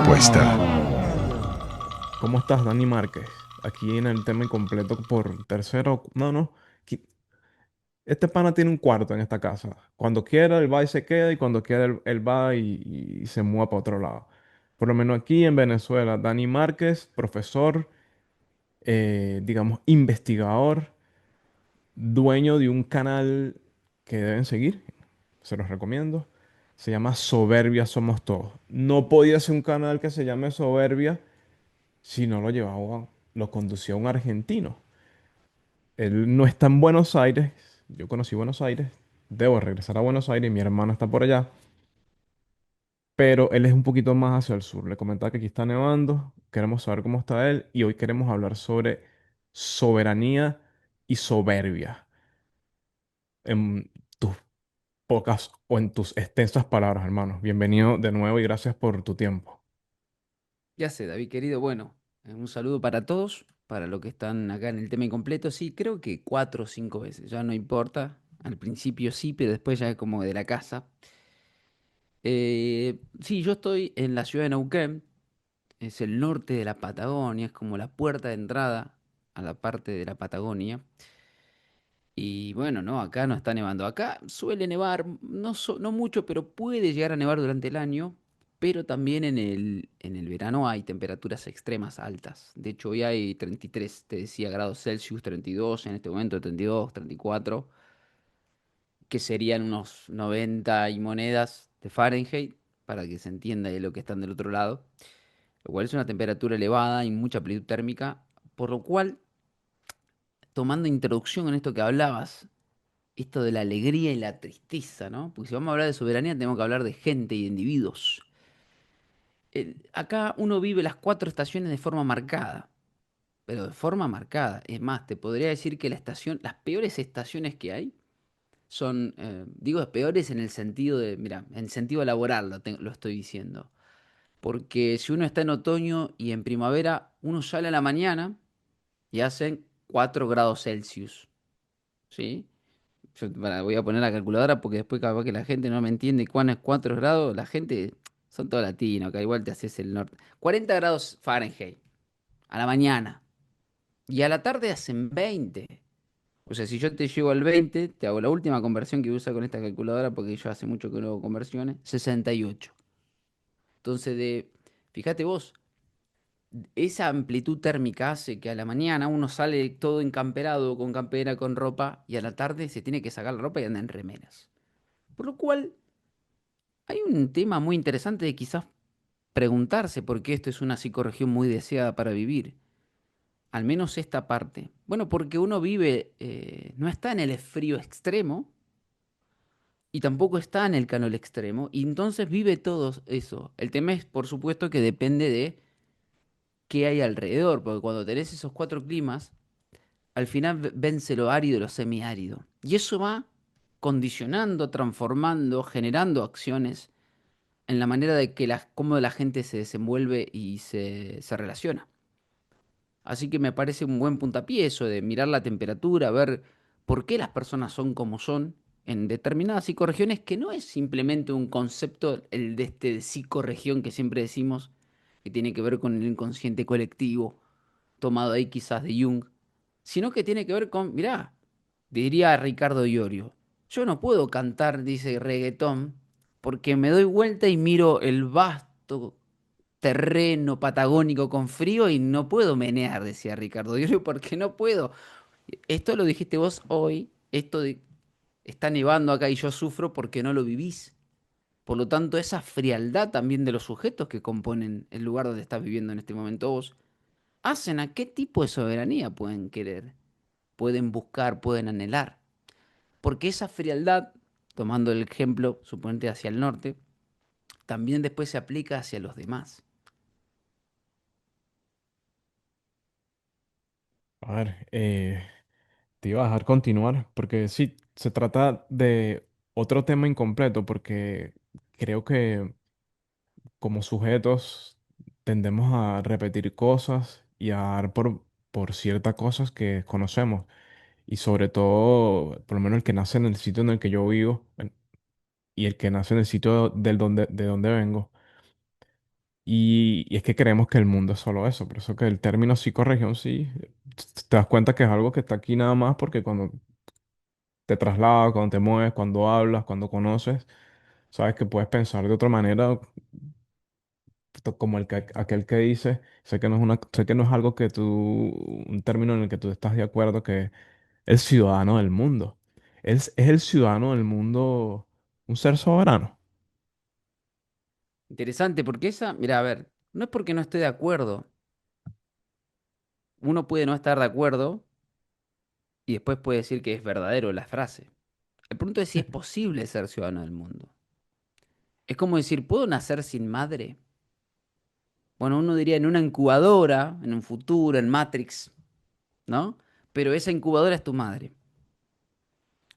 respuesta. ¿Cómo estás, Dani Márquez? Aquí en el tema incompleto por tercero. No, no. Este pana tiene un cuarto en esta casa. Cuando quiera, él va y se queda, y cuando quiera, él va y se muda para otro lado. Por lo menos aquí en Venezuela, Dani Márquez, profesor, digamos, investigador, dueño de un canal que deben seguir. Se los recomiendo. Se llama Soberbia Somos Todos. No podía ser un canal que se llame Soberbia si no lo llevaba, lo conducía un argentino. Él no está en Buenos Aires. Yo conocí Buenos Aires. Debo regresar a Buenos Aires. Mi hermano está por allá. Pero él es un poquito más hacia el sur. Le comentaba que aquí está nevando. Queremos saber cómo está él. Y hoy queremos hablar sobre soberanía y soberbia. En tus pocas o en tus extensas palabras, hermano. Bienvenido de nuevo y gracias por tu tiempo. Ya sé, David querido, bueno, un saludo para todos, para los que están acá en el tema incompleto. Sí, creo que 4 o 5 veces, ya no importa. Al principio sí, pero después ya es como de la casa. Sí, yo estoy en la ciudad de Neuquén, es el norte de la Patagonia, es como la puerta de entrada a la parte de la Patagonia. Y bueno, no, acá no está nevando. Acá suele nevar, no mucho, pero puede llegar a nevar durante el año. Pero también en el verano hay temperaturas extremas altas. De hecho, hoy hay 33, te decía, grados Celsius, 32, en este momento 32, 34, que serían unos 90 y monedas de Fahrenheit, para que se entienda de lo que están del otro lado. Lo cual es una temperatura elevada y mucha amplitud térmica, por lo cual, tomando introducción en esto que hablabas, esto de la alegría y la tristeza, ¿no? Porque si vamos a hablar de soberanía, tenemos que hablar de gente y de individuos. Acá uno vive las 4 estaciones de forma marcada, pero de forma marcada. Es más, te podría decir que las peores estaciones que hay son, digo, peores en el sentido de, mira, en el sentido laboral lo estoy diciendo. Porque si uno está en otoño y en primavera, uno sale a la mañana y hacen 4 grados Celsius, ¿sí? Voy a poner la calculadora porque después capaz que la gente no me entiende cuán es 4 grados. La gente son todos latinos, acá igual te haces el norte. 40 grados Fahrenheit a la mañana. Y a la tarde hacen 20. O sea, si yo te llego al 20, te hago la última conversión que usa con esta calculadora porque yo hace mucho que no hago conversiones, 68. Entonces, fíjate vos, esa amplitud térmica hace que a la mañana uno sale todo encamperado, con campera, con ropa, y a la tarde se tiene que sacar la ropa y anda en remeras. Por lo cual, hay un tema muy interesante de quizás preguntarse por qué esto es una psicorregión muy deseada para vivir. Al menos esta parte. Bueno, porque uno vive, no está en el frío extremo y tampoco está en el calor extremo, y entonces vive todo eso. El tema es, por supuesto, que depende de qué hay alrededor, porque cuando tenés esos 4 climas, al final vence lo árido y lo semiárido. Y eso va condicionando, transformando, generando acciones en la manera de que cómo la gente se desenvuelve y se relaciona. Así que me parece un buen puntapié eso de mirar la temperatura, ver por qué las personas son como son en determinadas psicorregiones, que no es simplemente un concepto, el de este psicorregión que siempre decimos, que tiene que ver con el inconsciente colectivo, tomado ahí quizás de Jung, sino que tiene que ver con, mirá, diría Ricardo Iorio, yo no puedo cantar, dice, reggaetón, porque me doy vuelta y miro el vasto terreno patagónico con frío y no puedo menear, decía Ricardo Iorio, porque no puedo. Esto lo dijiste vos hoy, está nevando acá y yo sufro porque no lo vivís. Por lo tanto, esa frialdad también de los sujetos que componen el lugar donde estás viviendo en este momento vos, hacen a qué tipo de soberanía pueden querer, pueden buscar, pueden anhelar. Porque esa frialdad, tomando el ejemplo, suponete hacia el norte, también después se aplica hacia los demás. A ver, te iba a dejar continuar porque sí, se trata de otro tema incompleto porque creo que como sujetos tendemos a repetir cosas y a dar por ciertas cosas que conocemos. Y sobre todo, por lo menos el que nace en el sitio en el que yo vivo y el que nace en el sitio de donde vengo, Y es que creemos que el mundo es solo eso. Por eso que el término psicorregión sí, te das cuenta que es algo que está aquí nada más porque cuando te trasladas, cuando te mueves, cuando hablas, cuando conoces, sabes que puedes pensar de otra manera, como aquel que dice, sé que no es algo que tú, un término en el que tú estás de acuerdo, que el ciudadano del mundo. Es el ciudadano del mundo un ser soberano. Interesante, porque esa, mira, a ver, no es porque no esté de acuerdo. Uno puede no estar de acuerdo y después puede decir que es verdadero la frase. El punto es si es posible ser ciudadano del mundo. Es como decir, ¿puedo nacer sin madre? Bueno, uno diría en una incubadora, en un futuro, en Matrix, ¿no? Pero esa incubadora es tu madre.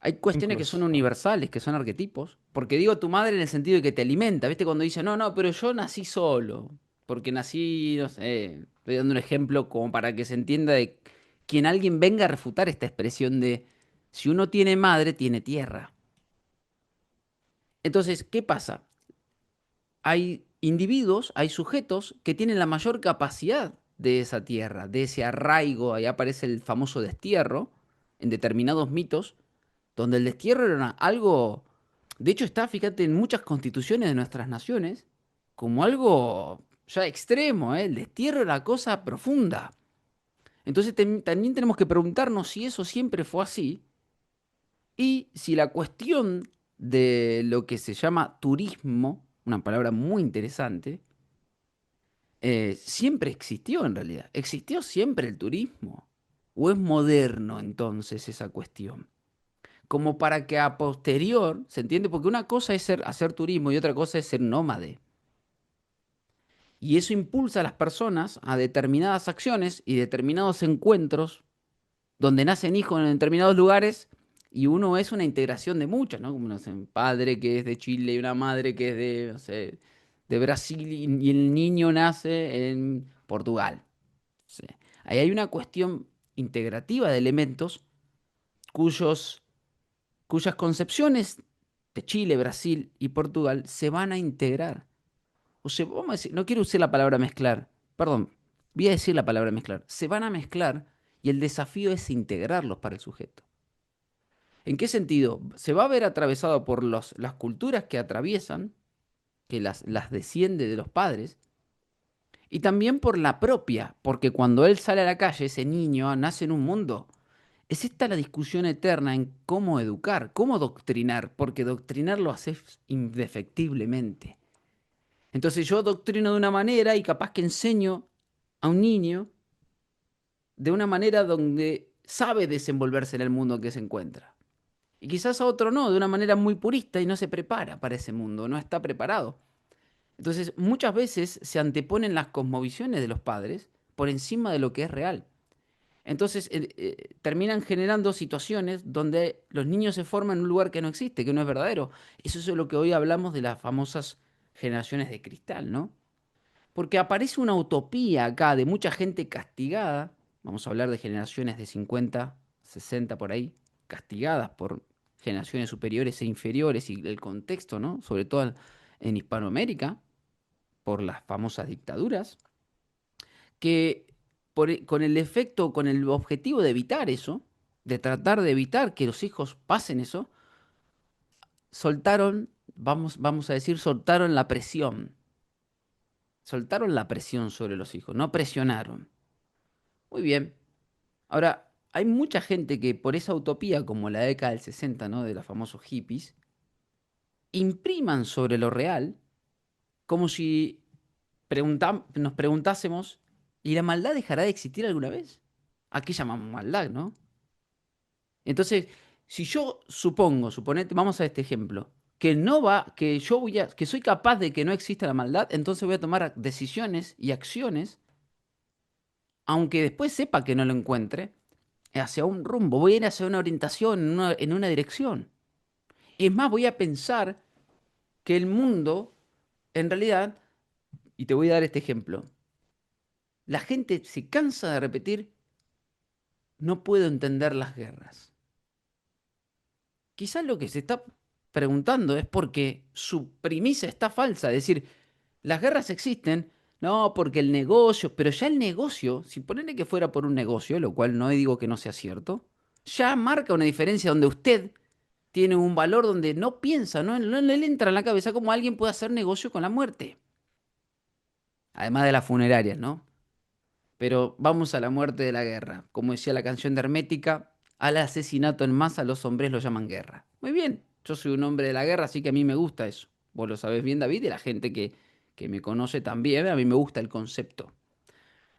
Hay cuestiones que son Incluso, universales, que son arquetipos. Porque digo tu madre en el sentido de que te alimenta. ¿Viste? Cuando dice, no, no, pero yo nací solo. Porque nací, no sé, estoy dando un ejemplo como para que se entienda de quien alguien venga a refutar esta expresión de si uno tiene madre, tiene tierra. Entonces, ¿qué pasa? Hay individuos, hay sujetos que tienen la mayor capacidad de esa tierra, de ese arraigo. Ahí aparece el famoso destierro en determinados mitos donde el destierro era algo, de hecho está, fíjate, en muchas constituciones de nuestras naciones, como algo ya extremo, ¿eh? El destierro era cosa profunda. Entonces también tenemos que preguntarnos si eso siempre fue así y si la cuestión de lo que se llama turismo, una palabra muy interesante, siempre existió en realidad. ¿Existió siempre el turismo? ¿O es moderno entonces esa cuestión? Como para que a posterior, ¿se entiende? Porque una cosa es hacer turismo y otra cosa es ser nómade. Y eso impulsa a las personas a determinadas acciones y determinados encuentros donde nacen hijos en determinados lugares y uno es una integración de muchas, ¿no? Como no sé, un padre que es de Chile y una madre que es de, no sé, de Brasil y el niño nace en Portugal. Sí. Ahí hay una cuestión integrativa de elementos cuyos cuyas concepciones de Chile, Brasil y Portugal se van a integrar. O sea, vamos a decir, no quiero usar la palabra mezclar, perdón, voy a decir la palabra mezclar. Se van a mezclar y el desafío es integrarlos para el sujeto. ¿En qué sentido? Se va a ver atravesado por las culturas que atraviesan, que las desciende de los padres, y también por la propia, porque cuando él sale a la calle, ese niño nace en un mundo. Es esta la discusión eterna en cómo educar, cómo doctrinar, porque doctrinar lo haces indefectiblemente. Entonces yo doctrino de una manera y capaz que enseño a un niño de una manera donde sabe desenvolverse en el mundo que se encuentra. Y quizás a otro no, de una manera muy purista y no se prepara para ese mundo, no está preparado. Entonces muchas veces se anteponen las cosmovisiones de los padres por encima de lo que es real. Entonces terminan generando situaciones donde los niños se forman en un lugar que no existe, que no es verdadero. Eso es lo que hoy hablamos de las famosas generaciones de cristal, ¿no? Porque aparece una utopía acá de mucha gente castigada, vamos a hablar de generaciones de 50, 60 por ahí, castigadas por generaciones superiores e inferiores y el contexto, ¿no? Sobre todo en Hispanoamérica, por las famosas dictaduras que con el efecto, con el objetivo de evitar eso, de tratar de evitar que los hijos pasen eso, soltaron, vamos a decir, soltaron la presión sobre los hijos, no presionaron. Muy bien. Ahora, hay mucha gente que por esa utopía, como la década del 60, ¿no? De los famosos hippies, impriman sobre lo real como si nos preguntásemos, ¿y la maldad dejará de existir alguna vez? ¿A qué llamamos maldad, no? Entonces, si yo suponete, vamos a este ejemplo, que no va, que yo que soy capaz de que no exista la maldad, entonces voy a tomar decisiones y acciones, aunque después sepa que no lo encuentre, hacia un rumbo, voy a ir hacia una orientación, en una dirección. Y es más, voy a pensar que el mundo, en realidad, y te voy a dar este ejemplo, la gente se cansa de repetir, no puedo entender las guerras. Quizás lo que se está preguntando es porque su premisa está falsa, es decir, las guerras existen, No, porque el negocio, pero ya el negocio, si ponerle que fuera por un negocio, lo cual no digo que no sea cierto, ya marca una diferencia donde usted tiene un valor donde no piensa, no le entra en la cabeza cómo alguien puede hacer negocio con la muerte. Además de las funerarias, ¿no? Pero vamos a la muerte de la guerra. Como decía la canción de Hermética, al asesinato en masa los hombres lo llaman guerra. Muy bien, yo soy un hombre de la guerra, así que a mí me gusta eso. Vos lo sabés bien, David, y la gente que me conoce también, a mí me gusta el concepto.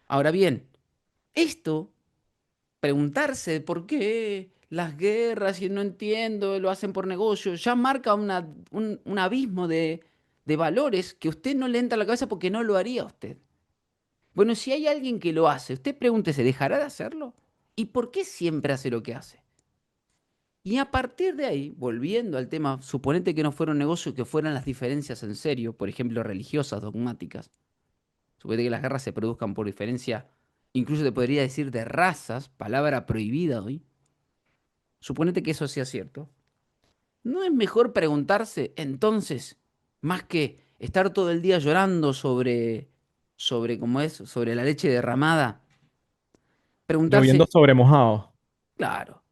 Ahora bien, esto, preguntarse por qué las guerras y no entiendo, lo hacen por negocio, ya marca un abismo de valores que usted no le entra a la cabeza porque no lo haría usted. Bueno, si hay alguien que lo hace, usted pregúntese, ¿dejará de hacerlo? ¿Y por qué siempre hace lo que hace? Y a partir de ahí, volviendo al tema, suponete que no fuera un negocio, que fueran las diferencias en serio, por ejemplo, religiosas, dogmáticas. Suponete que las guerras se produzcan por diferencia, incluso te podría decir de razas, palabra prohibida hoy. Suponete que eso sea cierto. ¿No es mejor preguntarse entonces, más que estar todo el día llorando sobre cómo es, sobre la leche derramada? Lloviendo Preguntarse, sobre mojado. claro,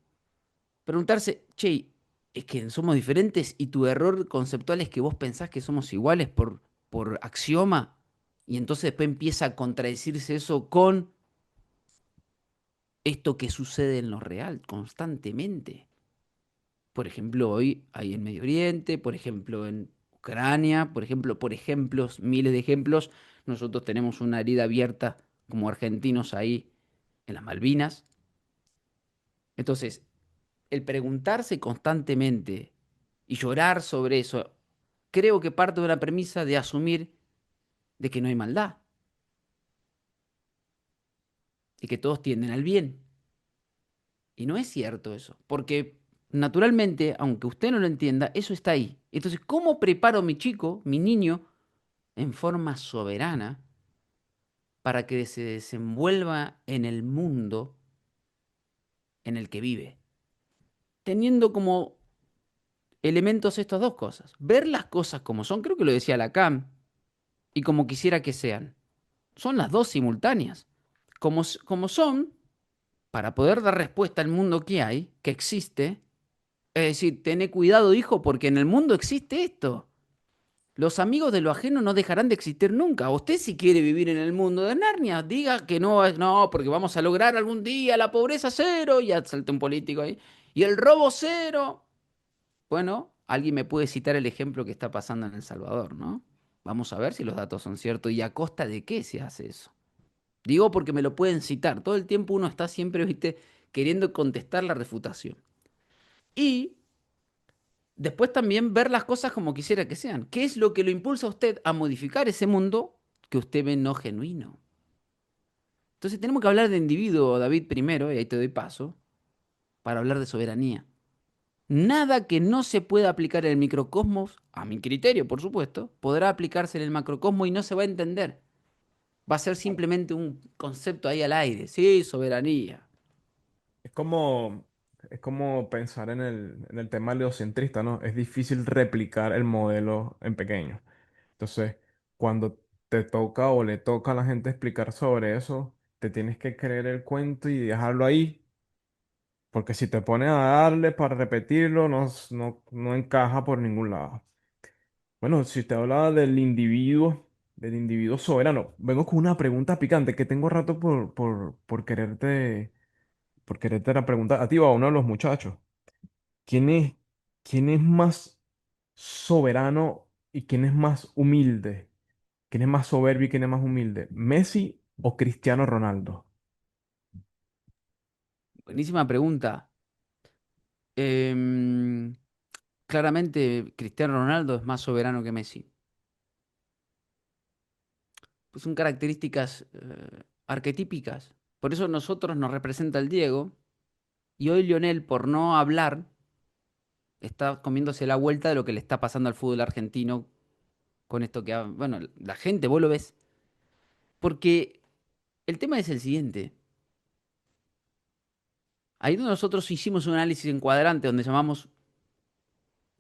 preguntarse, che, es que somos diferentes y tu error conceptual es que vos pensás que somos iguales por axioma y entonces después empieza a contradecirse eso con esto que sucede en lo real constantemente. Por ejemplo, hoy hay en Medio Oriente, por ejemplo, en Ucrania, por ejemplos, miles de ejemplos. Nosotros tenemos una herida abierta como argentinos ahí en las Malvinas. Entonces, el preguntarse constantemente y llorar sobre eso, creo que parte de una premisa de asumir de que no hay maldad y que todos tienden al bien. Y no es cierto eso, porque naturalmente, aunque usted no lo entienda, eso está ahí. Entonces, ¿cómo preparo a mi chico, mi niño, en forma soberana para que se desenvuelva en el mundo en el que vive? Teniendo como elementos estas dos cosas. Ver las cosas como son, creo que lo decía Lacan, y como quisiera que sean. Son las dos simultáneas. Como son, para poder dar respuesta al mundo que hay, que existe, es decir, tené cuidado, hijo, porque en el mundo existe esto. Los amigos de lo ajeno no dejarán de existir nunca. Usted si quiere vivir en el mundo de Narnia, diga que no, no, porque vamos a lograr algún día la pobreza cero, ya salta un político ahí, y el robo cero. Bueno, alguien me puede citar el ejemplo que está pasando en El Salvador, ¿no? Vamos a ver si los datos son ciertos y a costa de qué se hace eso. Digo porque me lo pueden citar. Todo el tiempo uno está siempre, viste, queriendo contestar la refutación. Y después también ver las cosas como quisiera que sean. ¿Qué es lo que lo impulsa a usted a modificar ese mundo que usted ve no genuino? Entonces tenemos que hablar de individuo, David, primero, y ahí te doy paso, para hablar de soberanía. Nada que no se pueda aplicar en el microcosmos, a mi criterio, por supuesto, podrá aplicarse en el macrocosmos y no se va a entender. Va a ser simplemente un concepto ahí al aire. Sí, soberanía. Es como, es como pensar en el tema heliocentrista, ¿no? Es difícil replicar el modelo en pequeño. Entonces, cuando te toca o le toca a la gente explicar sobre eso, te tienes que creer el cuento y dejarlo ahí, porque si te pones a darle para repetirlo, no encaja por ningún lado. Bueno, si te hablaba del individuo soberano, vengo con una pregunta picante que tengo rato por quererte la pregunta a ti o a uno de los muchachos. ¿Quién es, quién es más soberano y quién es más humilde? ¿Quién es más soberbio y quién es más humilde? ¿Messi o Cristiano Ronaldo? Buenísima pregunta. Em, Claramente Cristiano Ronaldo es más soberano que Messi. Pues son características arquetípicas. Por eso nosotros nos representa el Diego y hoy Lionel, por no hablar, está comiéndose la vuelta de lo que le está pasando al fútbol argentino con esto que, bueno, la gente, vos lo ves. Porque el tema es el siguiente. Ahí donde nosotros hicimos un análisis en cuadrante donde llamamos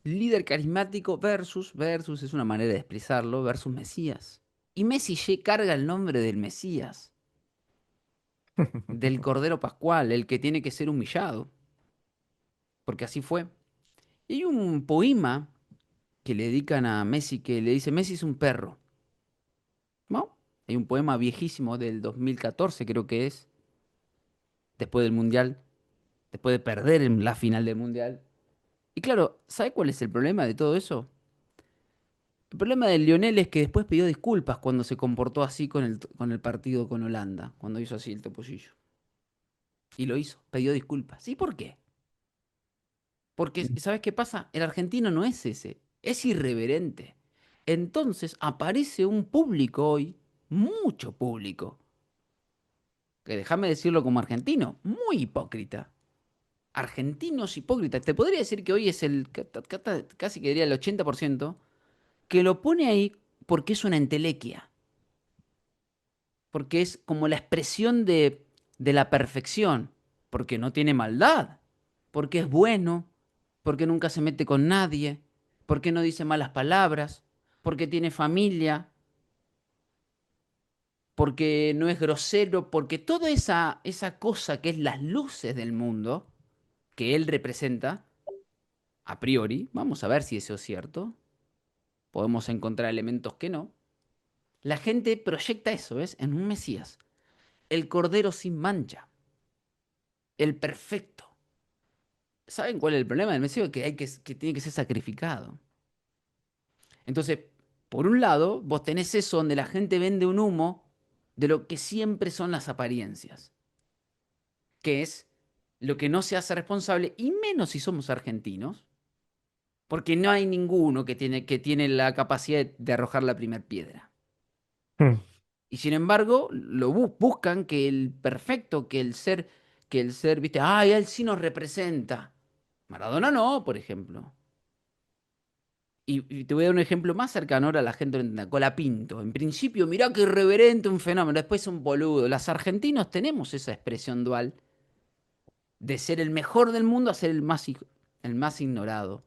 líder carismático versus es una manera de expresarlo, versus Mesías. Y Messi carga el nombre del Mesías, del Cordero Pascual, el que tiene que ser humillado, porque así fue. Y hay un poema que le dedican a Messi que le dice, Messi es un perro, ¿no? Hay un poema viejísimo del 2014, creo que es, después del Mundial, después de perder en la final del Mundial. Y claro, ¿sabe cuál es el problema de todo eso? El problema de Lionel es que después pidió disculpas cuando se comportó así con el partido con Holanda, cuando hizo así el topollillo. Y lo hizo, pidió disculpas. ¿Y por qué? Porque, ¿sabes qué pasa? El argentino no es ese, es irreverente. Entonces aparece un público hoy, mucho público, que déjame decirlo como argentino, muy hipócrita. Argentinos hipócritas. Te podría decir que hoy es casi que diría el 80%, que lo pone ahí porque es una entelequia, porque es como la expresión de la perfección, porque no tiene maldad, porque es bueno, porque nunca se mete con nadie, porque no dice malas palabras, porque tiene familia, porque no es grosero, porque toda esa cosa que es las luces del mundo que él representa, a priori, vamos a ver si eso es cierto, podemos encontrar elementos que no, la gente proyecta eso, ¿ves? En un Mesías, el Cordero sin mancha, el perfecto. ¿Saben cuál es el problema del Mesías? Que tiene que ser sacrificado. Entonces, por un lado, vos tenés eso donde la gente vende un humo de lo que siempre son las apariencias, que es lo que no se hace responsable, y menos si somos argentinos, porque no hay ninguno que tiene la capacidad de arrojar la primera piedra. Y sin embargo, buscan que el perfecto, que el ser, viste, ay, él sí nos representa. Maradona no, por ejemplo. Y te voy a dar un ejemplo más cercano ahora a la gente lo entienda. Colapinto. En principio, mirá qué irreverente, un fenómeno. Después un boludo. Los argentinos tenemos esa expresión dual de ser el mejor del mundo a ser el más ignorado.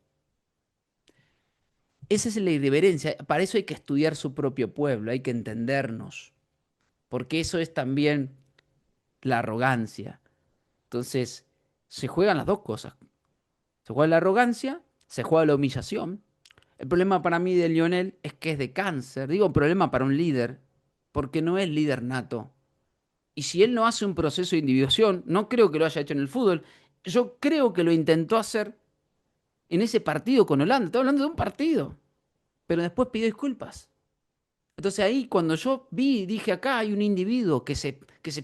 Esa es la irreverencia. Para eso hay que estudiar su propio pueblo, hay que entendernos. Porque eso es también la arrogancia. Entonces, se juegan las dos cosas. Se juega la arrogancia, se juega la humillación. El problema para mí de Lionel es que es de cáncer. Digo, problema para un líder, porque no es líder nato. Y si él no hace un proceso de individuación, no creo que lo haya hecho en el fútbol. Yo creo que lo intentó hacer en ese partido con Holanda. Estoy hablando de un partido, pero después pidió disculpas. Entonces ahí cuando yo vi, dije, acá hay un individuo que se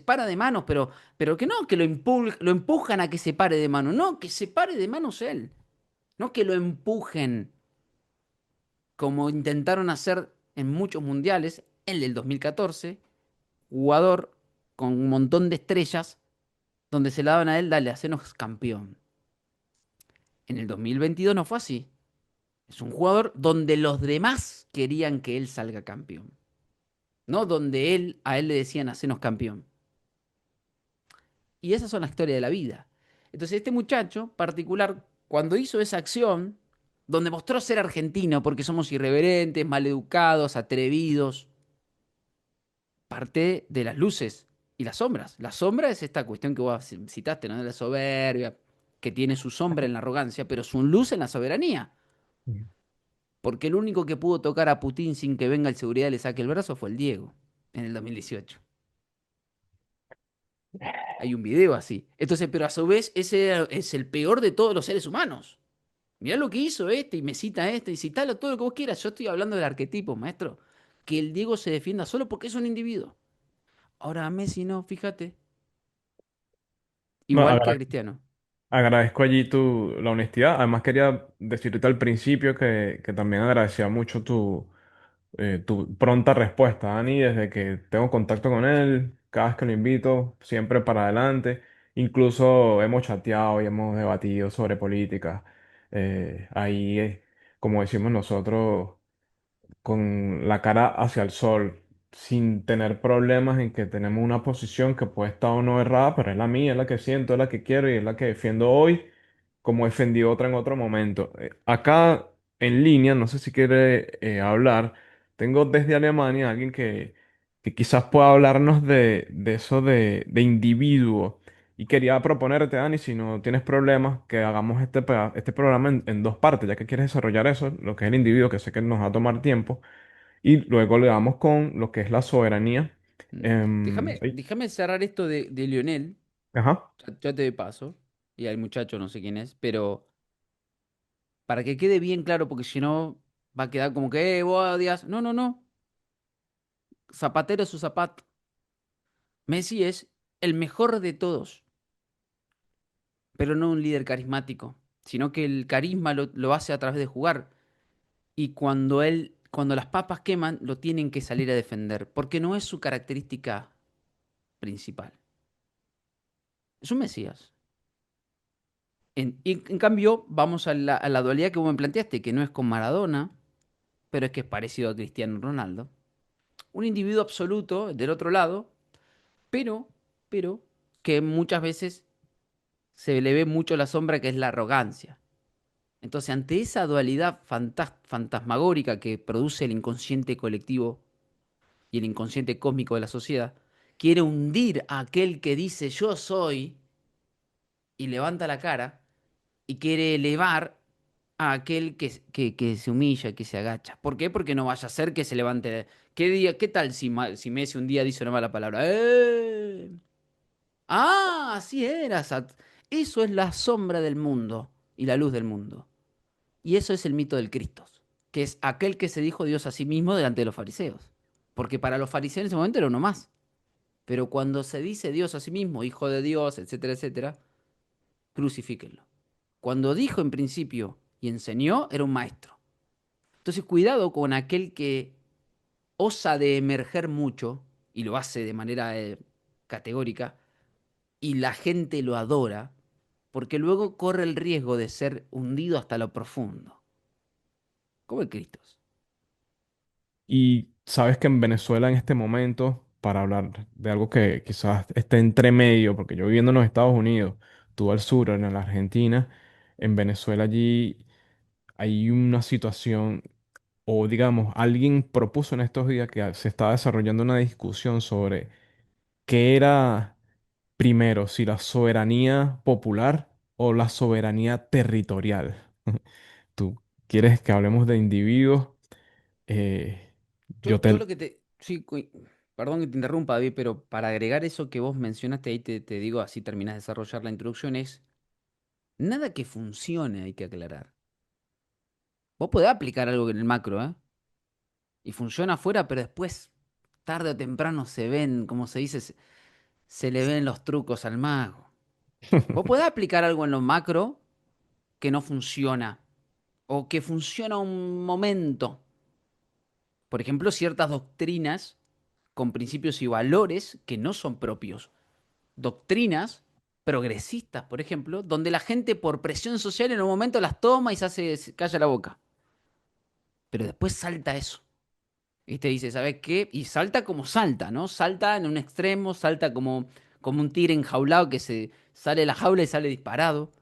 para de manos, pero que no, que lo empujan a que se pare de manos, no, que se pare de manos él, no que lo empujen como intentaron hacer en muchos mundiales, el del 2014, jugador con un montón de estrellas, donde se la daban a él, dale, hacenos campeón. En el 2022 no fue así. Es un jugador donde los demás querían que él salga campeón, no donde a él le decían hacenos campeón. Y esas son las historias de la vida. Entonces este muchacho particular, cuando hizo esa acción, donde mostró ser argentino, porque somos irreverentes, maleducados, atrevidos, parte de las luces y las sombras. La sombra es esta cuestión que vos citaste, ¿no? De la soberbia, que tiene su sombra en la arrogancia, pero su luz en la soberanía. Porque el único que pudo tocar a Putin sin que venga el seguridad y le saque el brazo fue el Diego, en el 2018. Hay un video así. Entonces, pero a su vez, ese es el peor de todos los seres humanos. Mirá lo que hizo este, y me cita este, y citalo todo lo que vos quieras. Yo estoy hablando del arquetipo, maestro. Que el Diego se defienda solo porque es un individuo. Ahora a Messi no, fíjate. No, Igual que a Cristiano. agradezco allí la honestidad. Además, quería decirte al principio que también agradecía mucho tu pronta respuesta, Dani, desde que tengo contacto con él, cada vez que lo invito, siempre para adelante. Incluso hemos chateado y hemos debatido sobre política. Ahí, como decimos nosotros, con la cara hacia el sol, sin tener problemas en que tenemos una posición que puede estar o no errada, pero es la mía, es la que siento, es la que quiero y es la que defiendo hoy, como defendí otra en otro momento. Acá en línea, no sé si quiere hablar. tengo desde Alemania alguien que quizás pueda hablarnos de eso de individuo. Y quería proponerte, Dani, si no tienes problemas, que hagamos este programa en dos partes, ya que quieres desarrollar eso, lo que es el individuo, que sé que nos va a tomar tiempo, y luego le damos con lo que es la soberanía. Mm. Ay, Déjame cerrar esto de Lionel, ajá. ya te de paso, y al muchacho no sé quién es, pero para que quede bien claro, porque si no va a quedar como que, vos odias. No, no, no. Zapatero es su zapato. Messi es el mejor de todos, pero no un líder carismático, sino que el carisma lo hace a través de jugar. Y cuando las papas queman, lo tienen que salir a defender, porque no es su característica principal. Es un Mesías. Y en cambio, vamos a la dualidad que vos me planteaste, que no es con Maradona, pero es que es parecido a Cristiano Ronaldo. Un individuo absoluto del otro lado, pero, pero, que muchas veces se le ve mucho la sombra que es la arrogancia. Entonces, ante esa dualidad fantasmagórica que produce el inconsciente colectivo y el inconsciente cósmico de la sociedad, quiere hundir a aquel que dice yo soy y levanta la cara y quiere elevar a aquel que se humilla, que se agacha. ¿Por qué? Porque no vaya a ser que se levante. ¿Qué tal si Messi un día dice una mala palabra? Ah, así era. Eso es la sombra del mundo y la luz del mundo. Y eso es el mito del Cristo, que es aquel que se dijo Dios a sí mismo delante de los fariseos. Porque para los fariseos en ese momento era uno más. Pero cuando se dice Dios a sí mismo, hijo de Dios, etcétera, etcétera, crucifíquenlo. Cuando dijo en principio y enseñó, era un maestro. Entonces, cuidado con aquel que osa de emerger mucho y lo hace de manera categórica y la gente lo adora, porque luego corre el riesgo de ser hundido hasta lo profundo, como el Cristo. Y sabes que en Venezuela en este momento, para hablar de algo que quizás esté entre medio, porque yo viviendo en los Estados Unidos, tú al sur, en la Argentina, en Venezuela allí hay una situación, o digamos, alguien propuso en estos días que se está desarrollando una discusión sobre qué era primero, si la soberanía popular o la soberanía territorial. ¿Tú quieres que hablemos de individuos? Eh, yo Yo te... lo que te... Sí, perdón que te interrumpa, David, pero para agregar eso que vos mencionaste ahí, te digo, así terminás de desarrollar la introducción, es nada que funcione, hay que aclarar. Vos podés aplicar algo en el macro, ¿eh? Y funciona afuera, pero después, tarde o temprano, se ven, como se dice, se le ven los trucos al mago. Vos podés aplicar algo en lo macro que no funciona, o que funciona un momento. Por ejemplo, ciertas doctrinas con principios y valores que no son propios. Doctrinas progresistas, por ejemplo, donde la gente por presión social en un momento las toma y se calla la boca. Pero después salta eso. Y te dice, ¿sabes qué? Y salta como salta, ¿no? Salta en un extremo, salta como un tigre enjaulado que se sale de la jaula y sale disparado.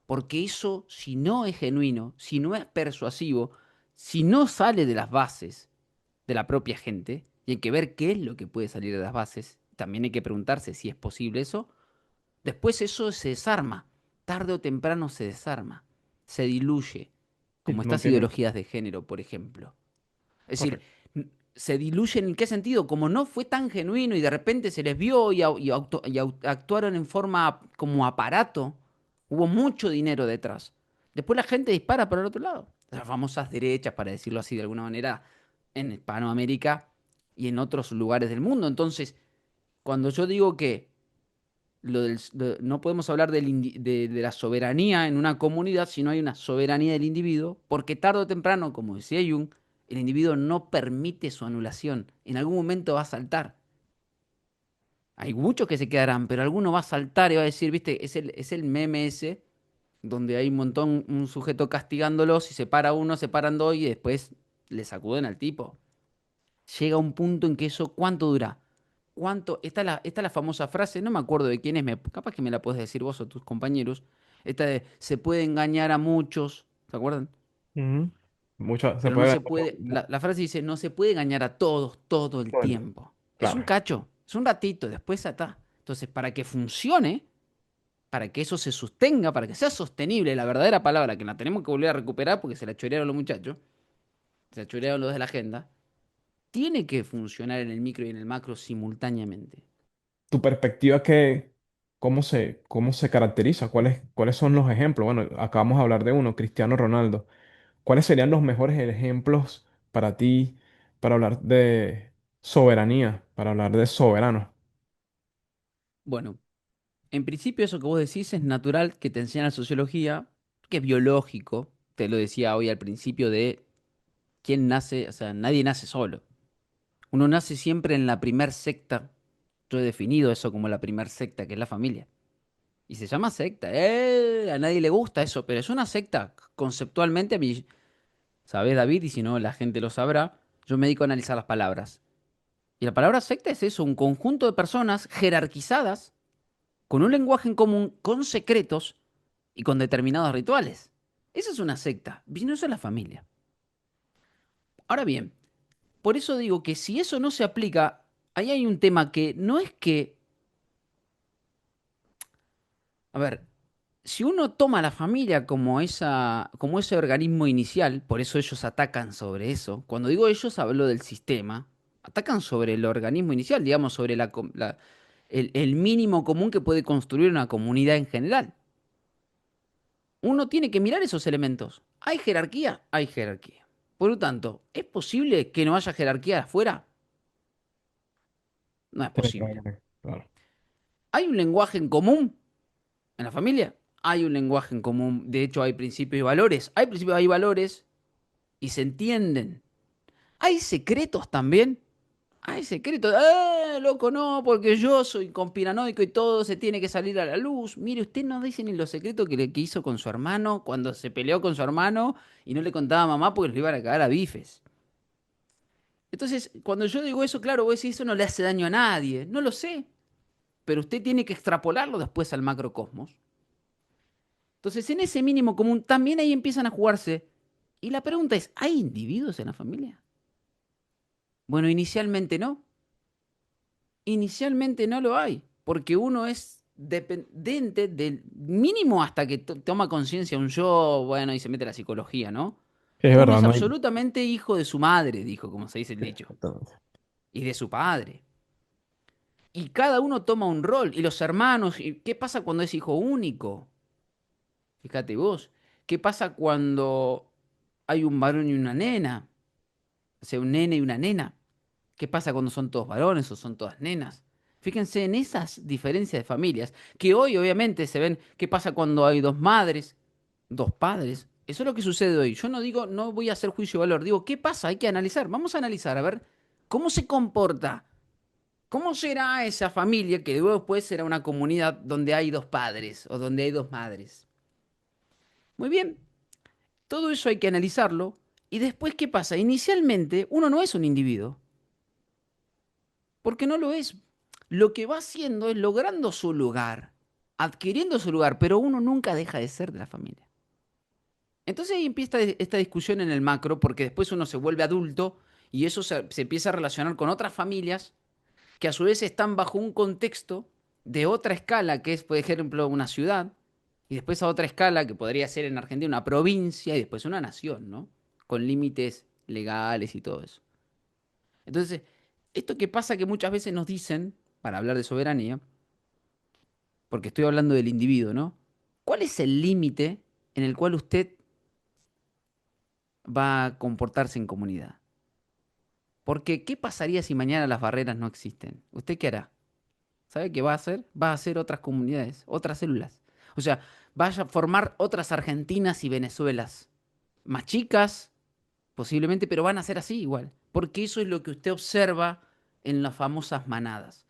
Porque eso, si no es genuino, si no es persuasivo, si no sale de las bases de la propia gente, y hay que ver qué es lo que puede salir de las bases, también hay que preguntarse si es posible eso, después eso se desarma, tarde o temprano se desarma, se diluye, Sí, como no estas tiene... ideologías de género, por ejemplo. Es decir, Correcto. se diluyen en qué sentido, como no fue tan genuino y de repente se les vio y actuaron en forma como aparato, hubo mucho dinero detrás. Después la gente dispara para el otro lado. Las famosas derechas, para decirlo así de alguna manera, en Hispanoamérica y en otros lugares del mundo. Entonces, cuando yo digo que no podemos hablar de la soberanía en una comunidad si no hay una soberanía del individuo, porque tarde o temprano, como decía Jung, el individuo no permite su anulación. En algún momento va a saltar. Hay muchos que se quedarán, pero alguno va a saltar y va a decir, viste, es el meme ese, donde hay un montón, un sujeto castigándolos y se para uno, se paran dos y después le sacuden al tipo. Llega un punto en que eso, ¿cuánto dura? ¿Cuánto? Esta es la famosa frase, no me acuerdo de quién es, capaz que me la puedes decir vos o tus compañeros. Esta de, se puede engañar a muchos, ¿se acuerdan? Ujú. Se Pero no puede ver se puede, la frase dice, no se puede engañar a todos todo el todo el tiempo. tiempo. Es un Claro. cacho, es un ratito, después está. Entonces, para que funcione, para que eso se sostenga, para que sea sostenible, la verdadera palabra, que la tenemos que volver a recuperar porque se la chorearon los muchachos, se la chorearon los de la agenda, tiene que funcionar en el micro y en el macro simultáneamente. Tu perspectiva, cómo se caracteriza? Cuáles son los ejemplos? Bueno, acabamos de hablar de uno, Cristiano Ronaldo. ¿Cuáles serían los mejores ejemplos para ti para hablar de soberanía, para hablar de soberano? Bueno, en principio eso que vos decís es natural que te enseñan la sociología, que es biológico, te lo decía hoy al principio de quién nace, o sea, nadie nace solo. Uno nace siempre en la primer secta. Yo he definido eso como la primer secta, que es la familia. Y se llama secta. A nadie le gusta eso, pero es una secta. Conceptualmente, a mí, ¿sabés, David? Y si no, la gente lo sabrá. Yo me dedico a analizar las palabras. Y la palabra secta es eso, un conjunto de personas jerarquizadas, con un lenguaje en común, con secretos y con determinados rituales. Eso es una secta. Y no, eso es la familia. Ahora bien, por eso digo que si eso no se aplica, ahí hay un tema que no es que, a ver, si uno toma a la familia como como ese organismo inicial, por eso ellos atacan sobre eso. Cuando digo ellos, hablo del sistema. Atacan sobre el organismo inicial, digamos, sobre el mínimo común que puede construir una comunidad en general. Uno tiene que mirar esos elementos. ¿Hay jerarquía? Hay jerarquía. Por lo tanto, ¿es posible que no haya jerarquía afuera? No es Sí, posible. claro, claro. ¿Hay un lenguaje en común en la familia? Hay un lenguaje en común. De hecho, hay principios y valores. Hay principios, hay valores y se entienden. Hay secretos también. Hay secretos. Loco, no, porque yo soy conspiranoico y todo se tiene que salir a la luz. Mire, usted no dice ni los secretos que hizo con su hermano cuando se peleó con su hermano y no le contaba a mamá porque le iban a cagar a bifes. Entonces, cuando yo digo eso, claro, vos decís, eso no le hace daño a nadie. No lo sé, pero usted tiene que extrapolarlo después al macrocosmos. Entonces, en ese mínimo común, también ahí empiezan a jugarse. Y la pregunta es, ¿hay individuos en la familia? Bueno, inicialmente no. Inicialmente no lo hay, porque uno es dependiente del mínimo hasta que toma conciencia un yo, bueno, y se mete la psicología, ¿no? Sí, es Uno verdad, es no hay. absolutamente hijo de su madre, dijo, como se dice el dicho, Exactamente. y de su padre. Y cada uno toma un rol, y los hermanos, ¿y qué pasa cuando es hijo único? Fíjate vos, ¿qué pasa cuando hay un varón y una nena? O sea, un nene y una nena. ¿Qué pasa cuando son todos varones o son todas nenas? Fíjense en esas diferencias de familias, que hoy obviamente se ven qué pasa cuando hay dos madres, dos padres. Eso es lo que sucede hoy. Yo no digo, no voy a hacer juicio de valor, digo, ¿qué pasa? Hay que analizar. Vamos a analizar, a ver, ¿cómo se comporta? ¿Cómo será esa familia que luego después será una comunidad donde hay dos padres o donde hay dos madres? Muy bien, todo eso hay que analizarlo. Y después, ¿qué pasa? Inicialmente, uno no es un individuo. Porque no lo es. Lo que va haciendo es logrando su lugar, adquiriendo su lugar, pero uno nunca deja de ser de la familia. Entonces ahí empieza esta discusión en el macro, porque después uno se vuelve adulto y eso se empieza a relacionar con otras familias que a su vez están bajo un contexto de otra escala, que es, por ejemplo, una ciudad, y después a otra escala, que podría ser en Argentina una provincia, y después una nación, ¿no? Con límites legales y todo eso. Entonces, esto que pasa que muchas veces nos dicen, para hablar de soberanía, porque estoy hablando del individuo, ¿no? ¿Cuál es el límite en el cual usted va a comportarse en comunidad? Porque, ¿qué pasaría si mañana las barreras no existen? ¿Usted qué hará? ¿Sabe qué va a hacer? Va a hacer otras comunidades, otras células. O sea, va a formar otras Argentinas y Venezuelas. Más chicas, posiblemente, pero van a ser así igual. Porque eso es lo que usted observa en las famosas manadas.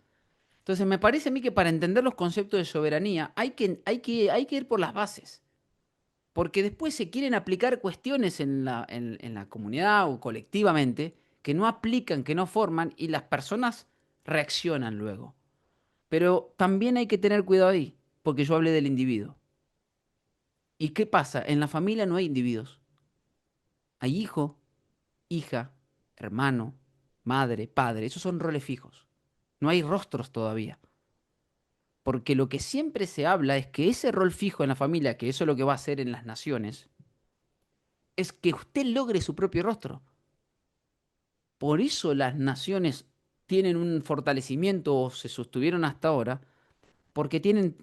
Entonces, me parece a mí que para entender los conceptos de soberanía hay que ir por las bases, porque después se quieren aplicar cuestiones en la comunidad o colectivamente que no aplican, que no forman y las personas reaccionan luego. Pero también hay que tener cuidado ahí, porque yo hablé del individuo. ¿Y qué pasa? En la familia no hay individuos. Hay hijo, hija, hermano, madre, padre. Esos son roles fijos. No hay rostros todavía. Porque lo que siempre se habla es que ese rol fijo en la familia, que eso es lo que va a hacer en las naciones, es que usted logre su propio rostro. Por eso las naciones tienen un fortalecimiento o se sostuvieron hasta ahora, porque tienen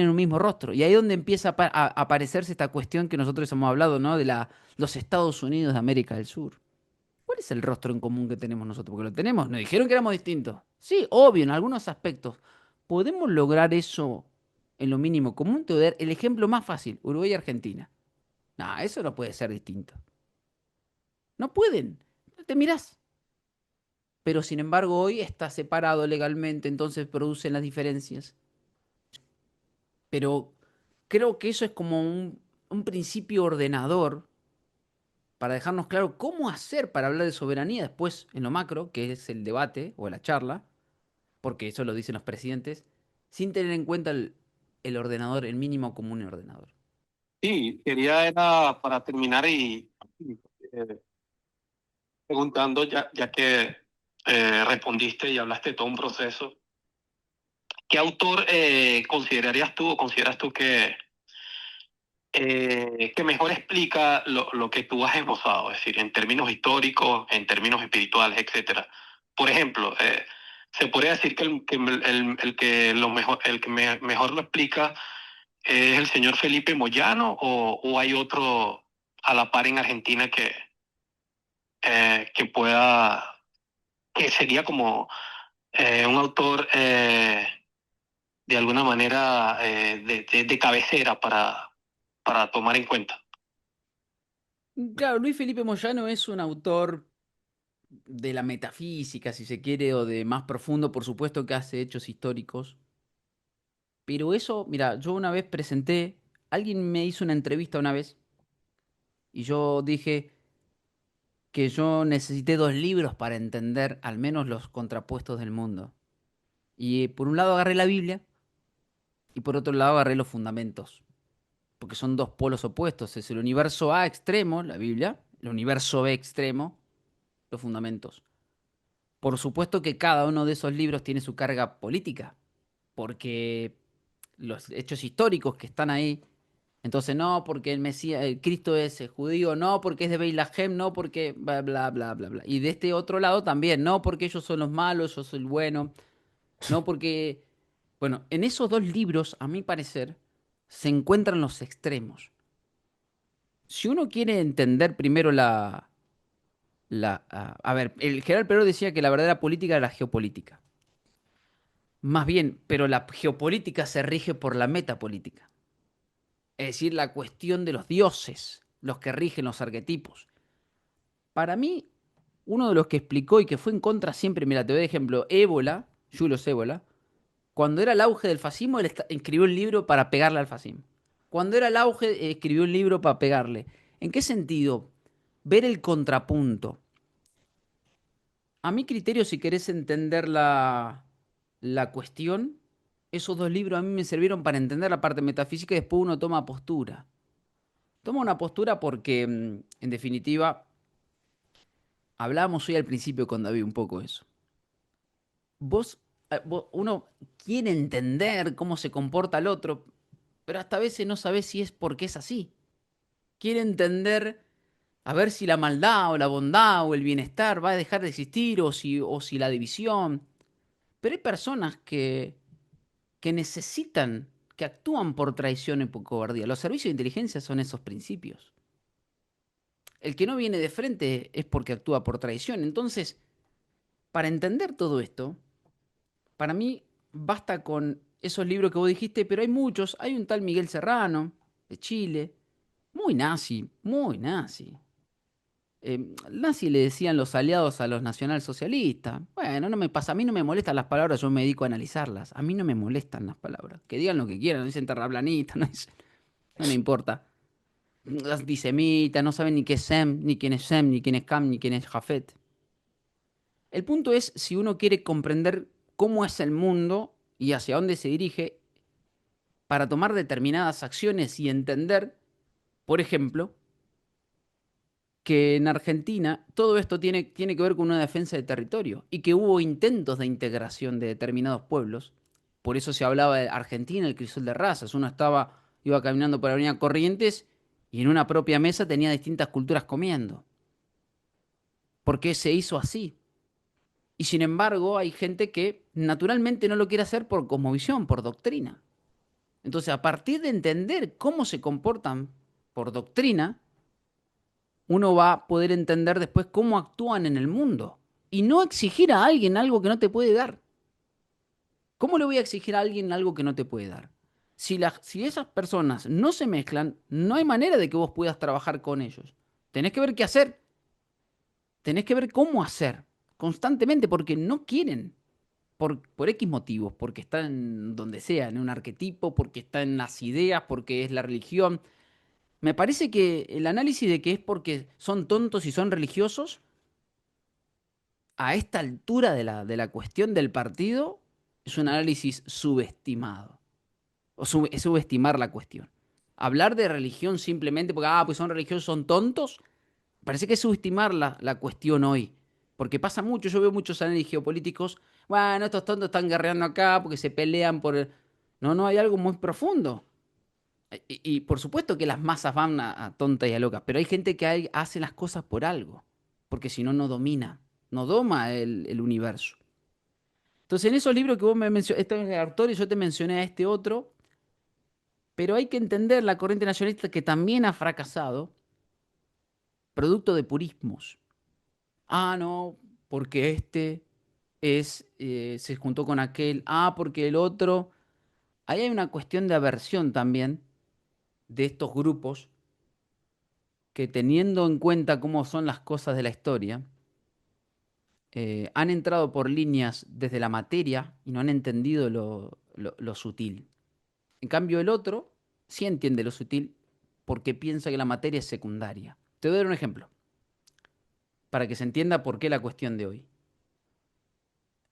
un mismo rostro. Y ahí es donde empieza a aparecerse esta cuestión que nosotros hemos hablado, ¿no? De los Estados Unidos de América del Sur. ¿Cuál es el rostro en común que tenemos nosotros? Porque lo tenemos. Nos dijeron que éramos distintos. Sí, obvio, en algunos aspectos. ¿Podemos lograr eso en lo mínimo común? Te voy a dar el ejemplo más fácil, Uruguay y Argentina. No, eso no puede ser distinto. No pueden. Te mirás. Pero sin embargo hoy está separado legalmente, entonces producen las diferencias. Pero creo que eso es como un principio ordenador para dejarnos claro cómo hacer para hablar de soberanía después en lo macro, que es el debate o la charla, porque eso lo dicen los presidentes, sin tener en cuenta el ordenador, el mínimo común ordenador. Sí, quería era para terminar y preguntando, ya que respondiste y hablaste de todo un proceso, ¿qué autor considerarías tú o consideras tú que mejor explica lo que tú has esbozado? Es decir, en términos históricos, en términos espirituales, etcétera. Por ejemplo, se podría decir que el que mejor lo explica es el señor Felipe Moyano o hay otro a la par en Argentina que pueda, que sería como un autor de alguna manera de cabecera para tomar en cuenta. Claro, Luis Felipe Moyano es un autor de la metafísica, si se quiere, o de más profundo, por supuesto que hace hechos históricos. Pero eso, mira, yo una vez presenté, alguien me hizo una entrevista una vez y yo dije que yo necesité 2 libros para entender al menos los contrapuestos del mundo. Y por un lado agarré la Biblia y por otro lado agarré los fundamentos, porque son dos polos opuestos. Es el universo A extremo, la Biblia, el universo B extremo, los fundamentos. Por supuesto que cada uno de esos libros tiene su carga política, porque los hechos históricos que están ahí. Entonces, no, porque el Mesías, el Cristo es judío, no, porque es de Beilajem, no, porque bla, bla, bla, bla, bla. Y de este otro lado también, no, porque ellos son los malos, yo soy el bueno, no, porque. Bueno, en esos 2 libros, a mi parecer, se encuentran los extremos. Si uno quiere entender primero a ver, el general Perón decía que la verdadera política era la geopolítica. Más bien, pero la geopolítica se rige por la metapolítica. Es decir, la cuestión de los dioses, los que rigen los arquetipos. Para mí, uno de los que explicó y que fue en contra siempre, mira, te doy de ejemplo, Ébola, Julius Ébola, cuando era el auge del fascismo, él escribió un libro para pegarle al fascismo. Cuando era el auge, escribió un libro para pegarle. ¿En qué sentido? Ver el contrapunto. A mi criterio, si querés entender la cuestión, esos 2 libros a mí me sirvieron para entender la parte metafísica y después uno toma postura. Toma una postura porque, en definitiva, hablábamos hoy al principio con David un poco de eso. Uno quiere entender cómo se comporta el otro, pero hasta a veces no sabe si es porque es así. Quiere entender a ver si la maldad o la bondad o el bienestar va a dejar de existir o si la división. Pero hay personas que necesitan, que actúan por traición y por cobardía. Los servicios de inteligencia son esos principios. El que no viene de frente es porque actúa por traición. Entonces, para entender todo esto, para mí basta con esos libros que vos dijiste, pero hay muchos. Hay un tal Miguel Serrano, de Chile, muy nazi, muy nazi. Nazi le decían los aliados a los nacionalsocialistas. Bueno, no me pasa, a mí no me molestan las palabras, yo me dedico a analizarlas. A mí no me molestan las palabras. Que digan lo que quieran, no dicen terraplanista, no me importa. Antisemita, no saben ni qué es Sem, ni quién es Sem, ni quién es Cam, ni quién es Jafet. El punto es si uno quiere comprender cómo es el mundo y hacia dónde se dirige para tomar determinadas acciones y entender, por ejemplo, que en Argentina todo esto tiene que ver con una defensa de territorio y que hubo intentos de integración de determinados pueblos. Por eso se hablaba de Argentina, el crisol de razas. Iba caminando por la avenida Corrientes y en una propia mesa tenía distintas culturas comiendo. ¿Por qué se hizo así? Y sin embargo, hay gente que naturalmente no lo quiere hacer por cosmovisión, por doctrina. Entonces, a partir de entender cómo se comportan por doctrina, uno va a poder entender después cómo actúan en el mundo. Y no exigir a alguien algo que no te puede dar. ¿Cómo le voy a exigir a alguien algo que no te puede dar? Si esas personas no se mezclan, no hay manera de que vos puedas trabajar con ellos. Tenés que ver qué hacer. Tenés que ver cómo hacer constantemente porque no quieren. Por X motivos, porque está en donde sea, en un arquetipo, porque está en las ideas, porque es la religión. Me parece que el análisis de que es porque son tontos y son religiosos, a esta altura de la cuestión del partido, es un análisis subestimado. Es subestimar la cuestión. Hablar de religión simplemente porque, pues son religiosos, son tontos, parece que es subestimar la cuestión hoy. Porque pasa mucho, yo veo muchos análisis geopolíticos, bueno, estos tontos están guerreando acá porque se pelean por... No, no, hay algo muy profundo. Y por supuesto que las masas van a tontas y a locas, pero hay gente que hace las cosas por algo, porque si no, no domina, no doma el universo. Entonces, en esos libros que vos me mencionaste, este es el autor y yo te mencioné a este otro, pero hay que entender la corriente nacionalista que también ha fracasado, producto de purismos. Ah, no, porque se juntó con aquel, porque el otro. Ahí hay una cuestión de aversión también de estos grupos que teniendo en cuenta cómo son las cosas de la historia, han entrado por líneas desde la materia y no han entendido lo sutil. En cambio, el otro sí entiende lo sutil porque piensa que la materia es secundaria. Te voy a dar un ejemplo para que se entienda por qué la cuestión de hoy.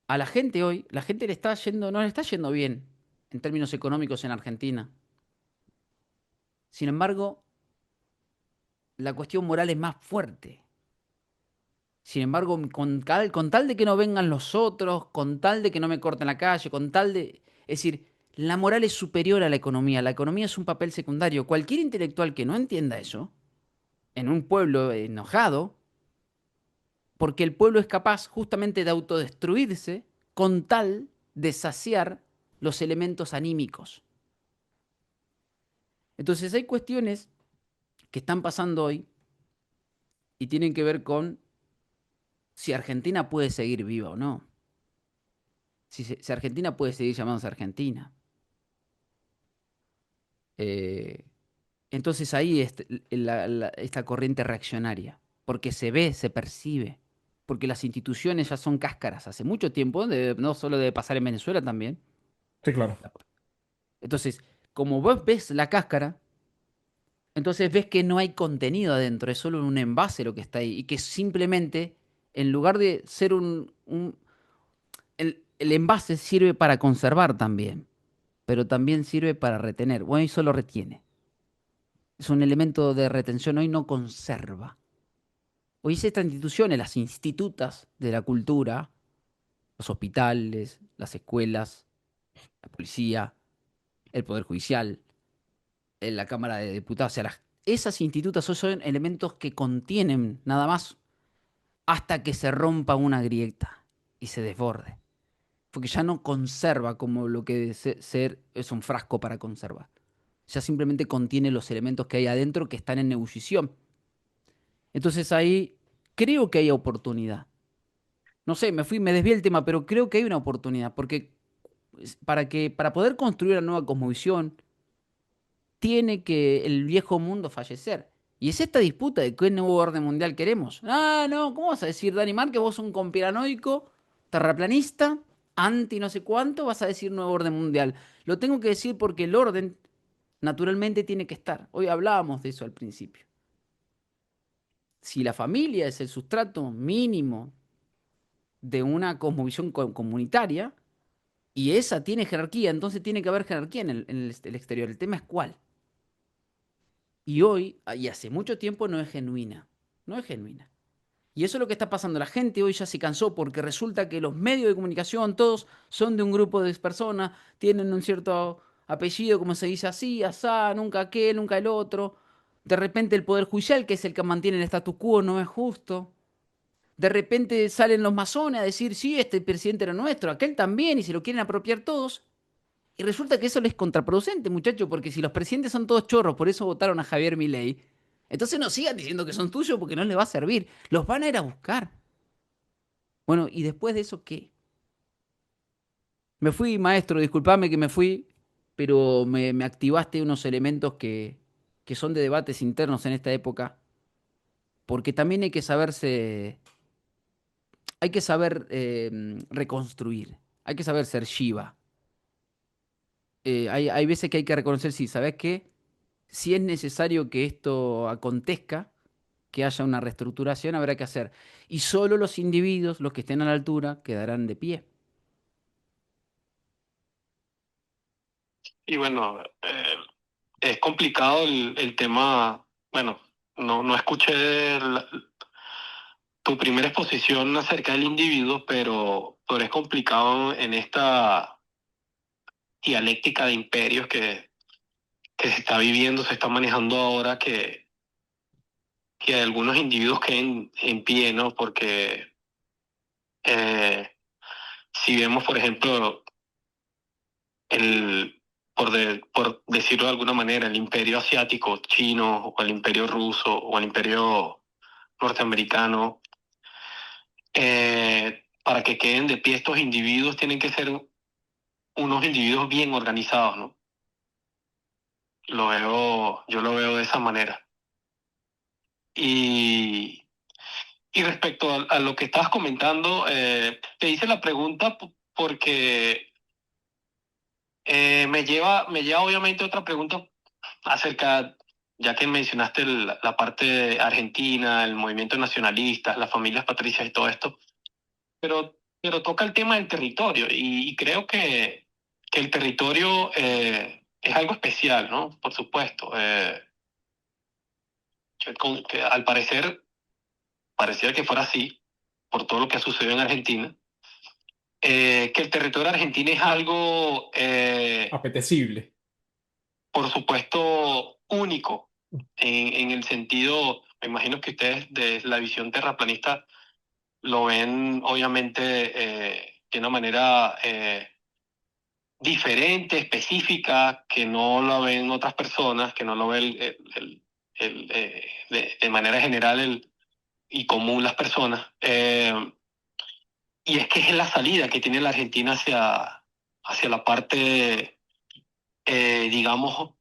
A la gente hoy, la gente no le está yendo bien en términos económicos en Argentina. Sin embargo, la cuestión moral es más fuerte. Sin embargo, con tal de que no vengan los otros, con tal de que no me corten la calle, con tal de... Es decir, la moral es superior a la economía. La economía es un papel secundario. Cualquier intelectual que no entienda eso, en un pueblo enojado, porque el pueblo es capaz justamente de autodestruirse con tal de saciar los elementos anímicos. Entonces hay cuestiones que están pasando hoy y tienen que ver con si Argentina puede seguir viva o no. Si Argentina puede seguir llamándose Argentina. Eh, entonces ahí esta corriente reaccionaria, porque se ve, se percibe, porque las instituciones ya son cáscaras hace mucho tiempo, no solo debe pasar en Venezuela también. Sí, claro. Entonces, como vos ves la cáscara, entonces ves que no hay contenido adentro, es solo un envase lo que está ahí, y que simplemente, en lugar de ser el envase sirve para conservar también, pero también sirve para retener. Bueno, y solo retiene. Es un elemento de retención, hoy no conserva. Hoy estas instituciones, las institutas de la cultura, los hospitales, las escuelas, la policía, el Poder Judicial, la Cámara de Diputados, o sea, esas institutas son elementos que contienen nada más hasta que se rompa una grieta y se desborde. Porque ya no conserva como lo que debe ser es un frasco para conservar. Ya simplemente contiene los elementos que hay adentro que están en ebullición. Entonces ahí creo que hay oportunidad. No sé, me desvié del tema, pero creo que hay una oportunidad, porque para poder construir la nueva cosmovisión, tiene que el viejo mundo fallecer. Y es esta disputa de qué nuevo orden mundial queremos. Ah, no, ¿cómo vas a decir, Dani Mar, que vos sos un conspiranoico, terraplanista, anti no sé cuánto, vas a decir nuevo orden mundial? Lo tengo que decir porque el orden naturalmente tiene que estar. Hoy hablábamos de eso al principio. Si la familia es el sustrato mínimo de una cosmovisión comunitaria, y esa tiene jerarquía, entonces tiene que haber jerarquía en el exterior. El tema es cuál. Y hoy, y hace mucho tiempo, no es genuina. no es genuina. Y eso es lo que está pasando. La gente hoy ya se cansó porque resulta que los medios de comunicación, todos son de un grupo de personas, tienen un cierto apellido, como se dice así, asá, nunca aquel, nunca el otro. De repente el Poder Judicial, que es el que mantiene el status quo, no es justo. De repente salen los masones a decir, sí, este presidente era nuestro, aquel también, y se lo quieren apropiar todos. Y resulta que eso les es contraproducente, muchachos, porque si los presidentes son todos chorros, por eso votaron a Javier Milei, entonces no sigan diciendo que son tuyos porque no les va a servir. Los van a ir a buscar. Bueno, ¿y después de eso qué? Me fui, maestro, disculpame que me fui, pero me activaste unos elementos que son de debates internos en esta época, porque también hay que saber reconstruir, hay que saber ser Shiva. Hay veces que hay que reconocer, sí, ¿sabes qué? Si es necesario que esto acontezca, que haya una reestructuración, habrá que hacer. Y solo los individuos, los que estén a la altura, quedarán de pie. Y bueno, es complicado el tema. Bueno, no escuché tu primera exposición acerca del individuo, pero es complicado en esta dialéctica de imperios que se está viviendo, se está manejando ahora, que algunos individuos queden en pie, ¿no? Porque eh, si vemos, por ejemplo, el, por decirlo de alguna manera, el imperio asiático chino, o el imperio ruso, o el imperio norteamericano, para que queden de pie estos individuos tienen que ser unos individuos bien organizados, ¿no? Yo lo veo de esa manera. Y, y respecto a lo que estabas comentando, te hice la pregunta porque me lleva obviamente a otra pregunta acerca, ya que mencionaste la parte argentina, el movimiento nacionalista, las familias patricias y todo esto, pero toca el tema del territorio y creo que el territorio es algo especial, ¿no? Por supuesto. Que al parecer, parecía que fuera así, por todo lo que sucedió en Argentina, que el territorio argentino es algo, Apetecible. por supuesto, único, en el sentido, me imagino que ustedes de la visión terraplanista lo ven obviamente de una manera diferente, específica, que no lo ven otras personas, que no lo ven de manera general y común las personas. Y es que es la salida que tiene la Argentina hacia la parte, digamos,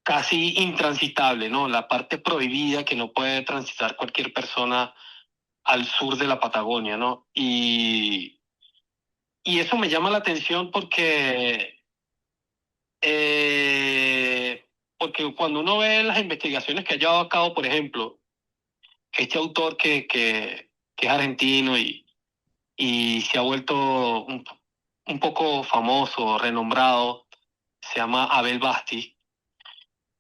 casi intransitable, ¿no? La parte prohibida que no puede transitar cualquier persona al sur de la Patagonia, ¿no? Y eso me llama la atención porque cuando uno ve las investigaciones que ha llevado a cabo, por ejemplo, este autor que es argentino y se ha vuelto un poco famoso, renombrado, se llama Abel Basti,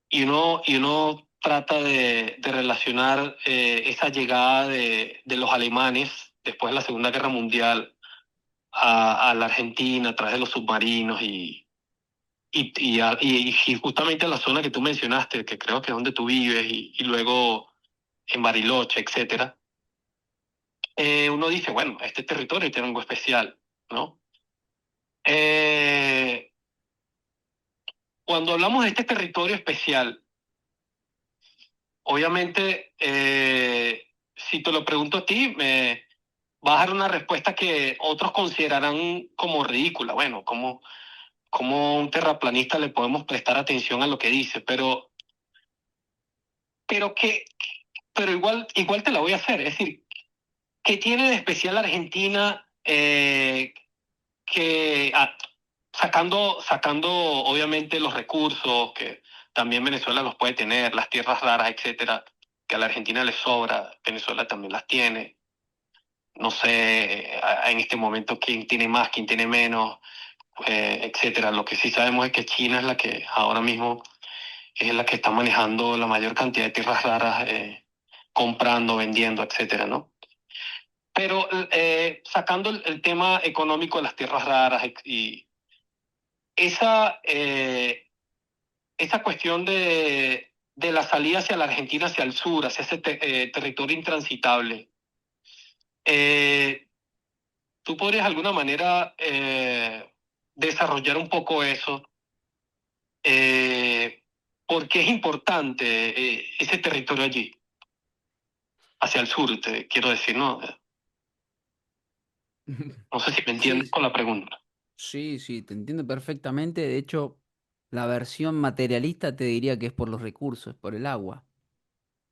y uno trata de relacionar esa llegada de los alemanes después de la Segunda Guerra Mundial a la Argentina a través de los submarinos y justamente a la zona que tú mencionaste, que creo que es donde tú vives, y luego en Bariloche, etcétera, uno dice, bueno, este territorio tiene algo especial, ¿no? Eh, Cuando hablamos de este territorio especial, obviamente, si te lo pregunto a ti, me vas a dar una respuesta que otros considerarán como ridícula. Bueno, como un terraplanista le podemos prestar atención a lo que dice, pero que, pero igual te la voy a hacer. Es decir, ¿qué tiene de especial Argentina que sacando obviamente los recursos que también Venezuela los puede tener, las tierras raras, etcétera, que a la Argentina le sobra, Venezuela también las tiene. No sé en este momento quién tiene más, quién tiene menos, etcétera. Lo que sí sabemos es que China es la que ahora mismo es la que está manejando la mayor cantidad de tierras raras comprando, vendiendo, etcétera, ¿no? Pero sacando el tema económico de las tierras raras y esa, esa cuestión de la salida hacia la Argentina, hacia el sur, hacia ese territorio intransitable, eh, ¿tú podrías de alguna manera desarrollar un poco eso? Eh, ¿Por qué es importante ese territorio allí, hacia el sur, te quiero decir, ¿no? No sé si me entiendes Sí, con la pregunta. sí, sí, te entiendo perfectamente. De hecho, la versión materialista te diría que es por los recursos, por el agua.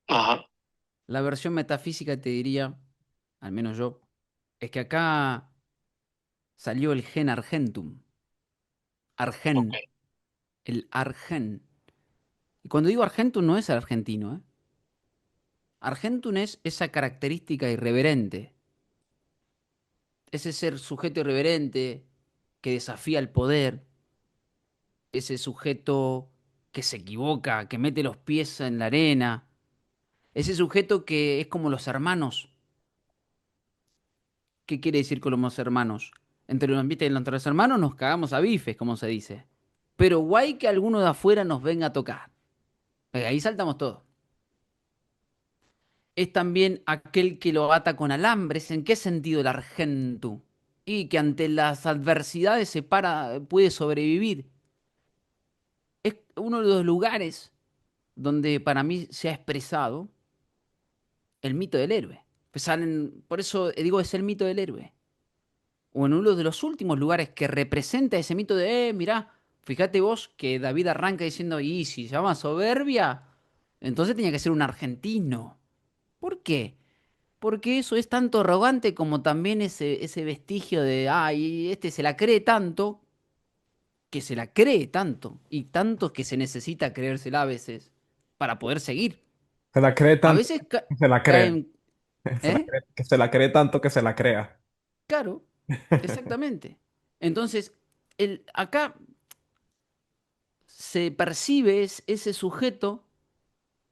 Ajá, La versión metafísica te diría, al menos yo, es que acá salió el gen argentum, ok. argen, el argen. Y cuando digo argentum no es el argentino, ¿eh? Argentum es esa característica irreverente, ese ser sujeto irreverente que desafía el poder, ese sujeto que se equivoca, que mete los pies en la arena, ese sujeto que es como los hermanos. ¿Qué quiere decir con los hermanos? Entre los hermanos nos cagamos a bifes, como se dice. Pero guay que alguno de afuera nos venga a tocar. Ahí saltamos todos. Es también aquel que lo ata con alambres. ¿En qué sentido el argento? Y que ante las adversidades se para, puede sobrevivir. Es uno de los lugares donde para mí se ha expresado el mito del héroe. Por eso digo, es el mito del héroe. O en uno de los últimos lugares que representa ese mito de, mirá, fíjate vos que David arranca diciendo, y si se llama soberbia, entonces tenía que ser un argentino. ¿Por qué? Porque eso es tanto arrogante como también ese vestigio de, ay, este se la cree tanto, que se la cree tanto, y tanto que se necesita creérsela a veces para poder seguir. Se la cree A tanto veces que se la crea. caen, ¿eh? Que se la cree tanto que se la crea. Claro, exactamente. Entonces, acá se percibe ese sujeto,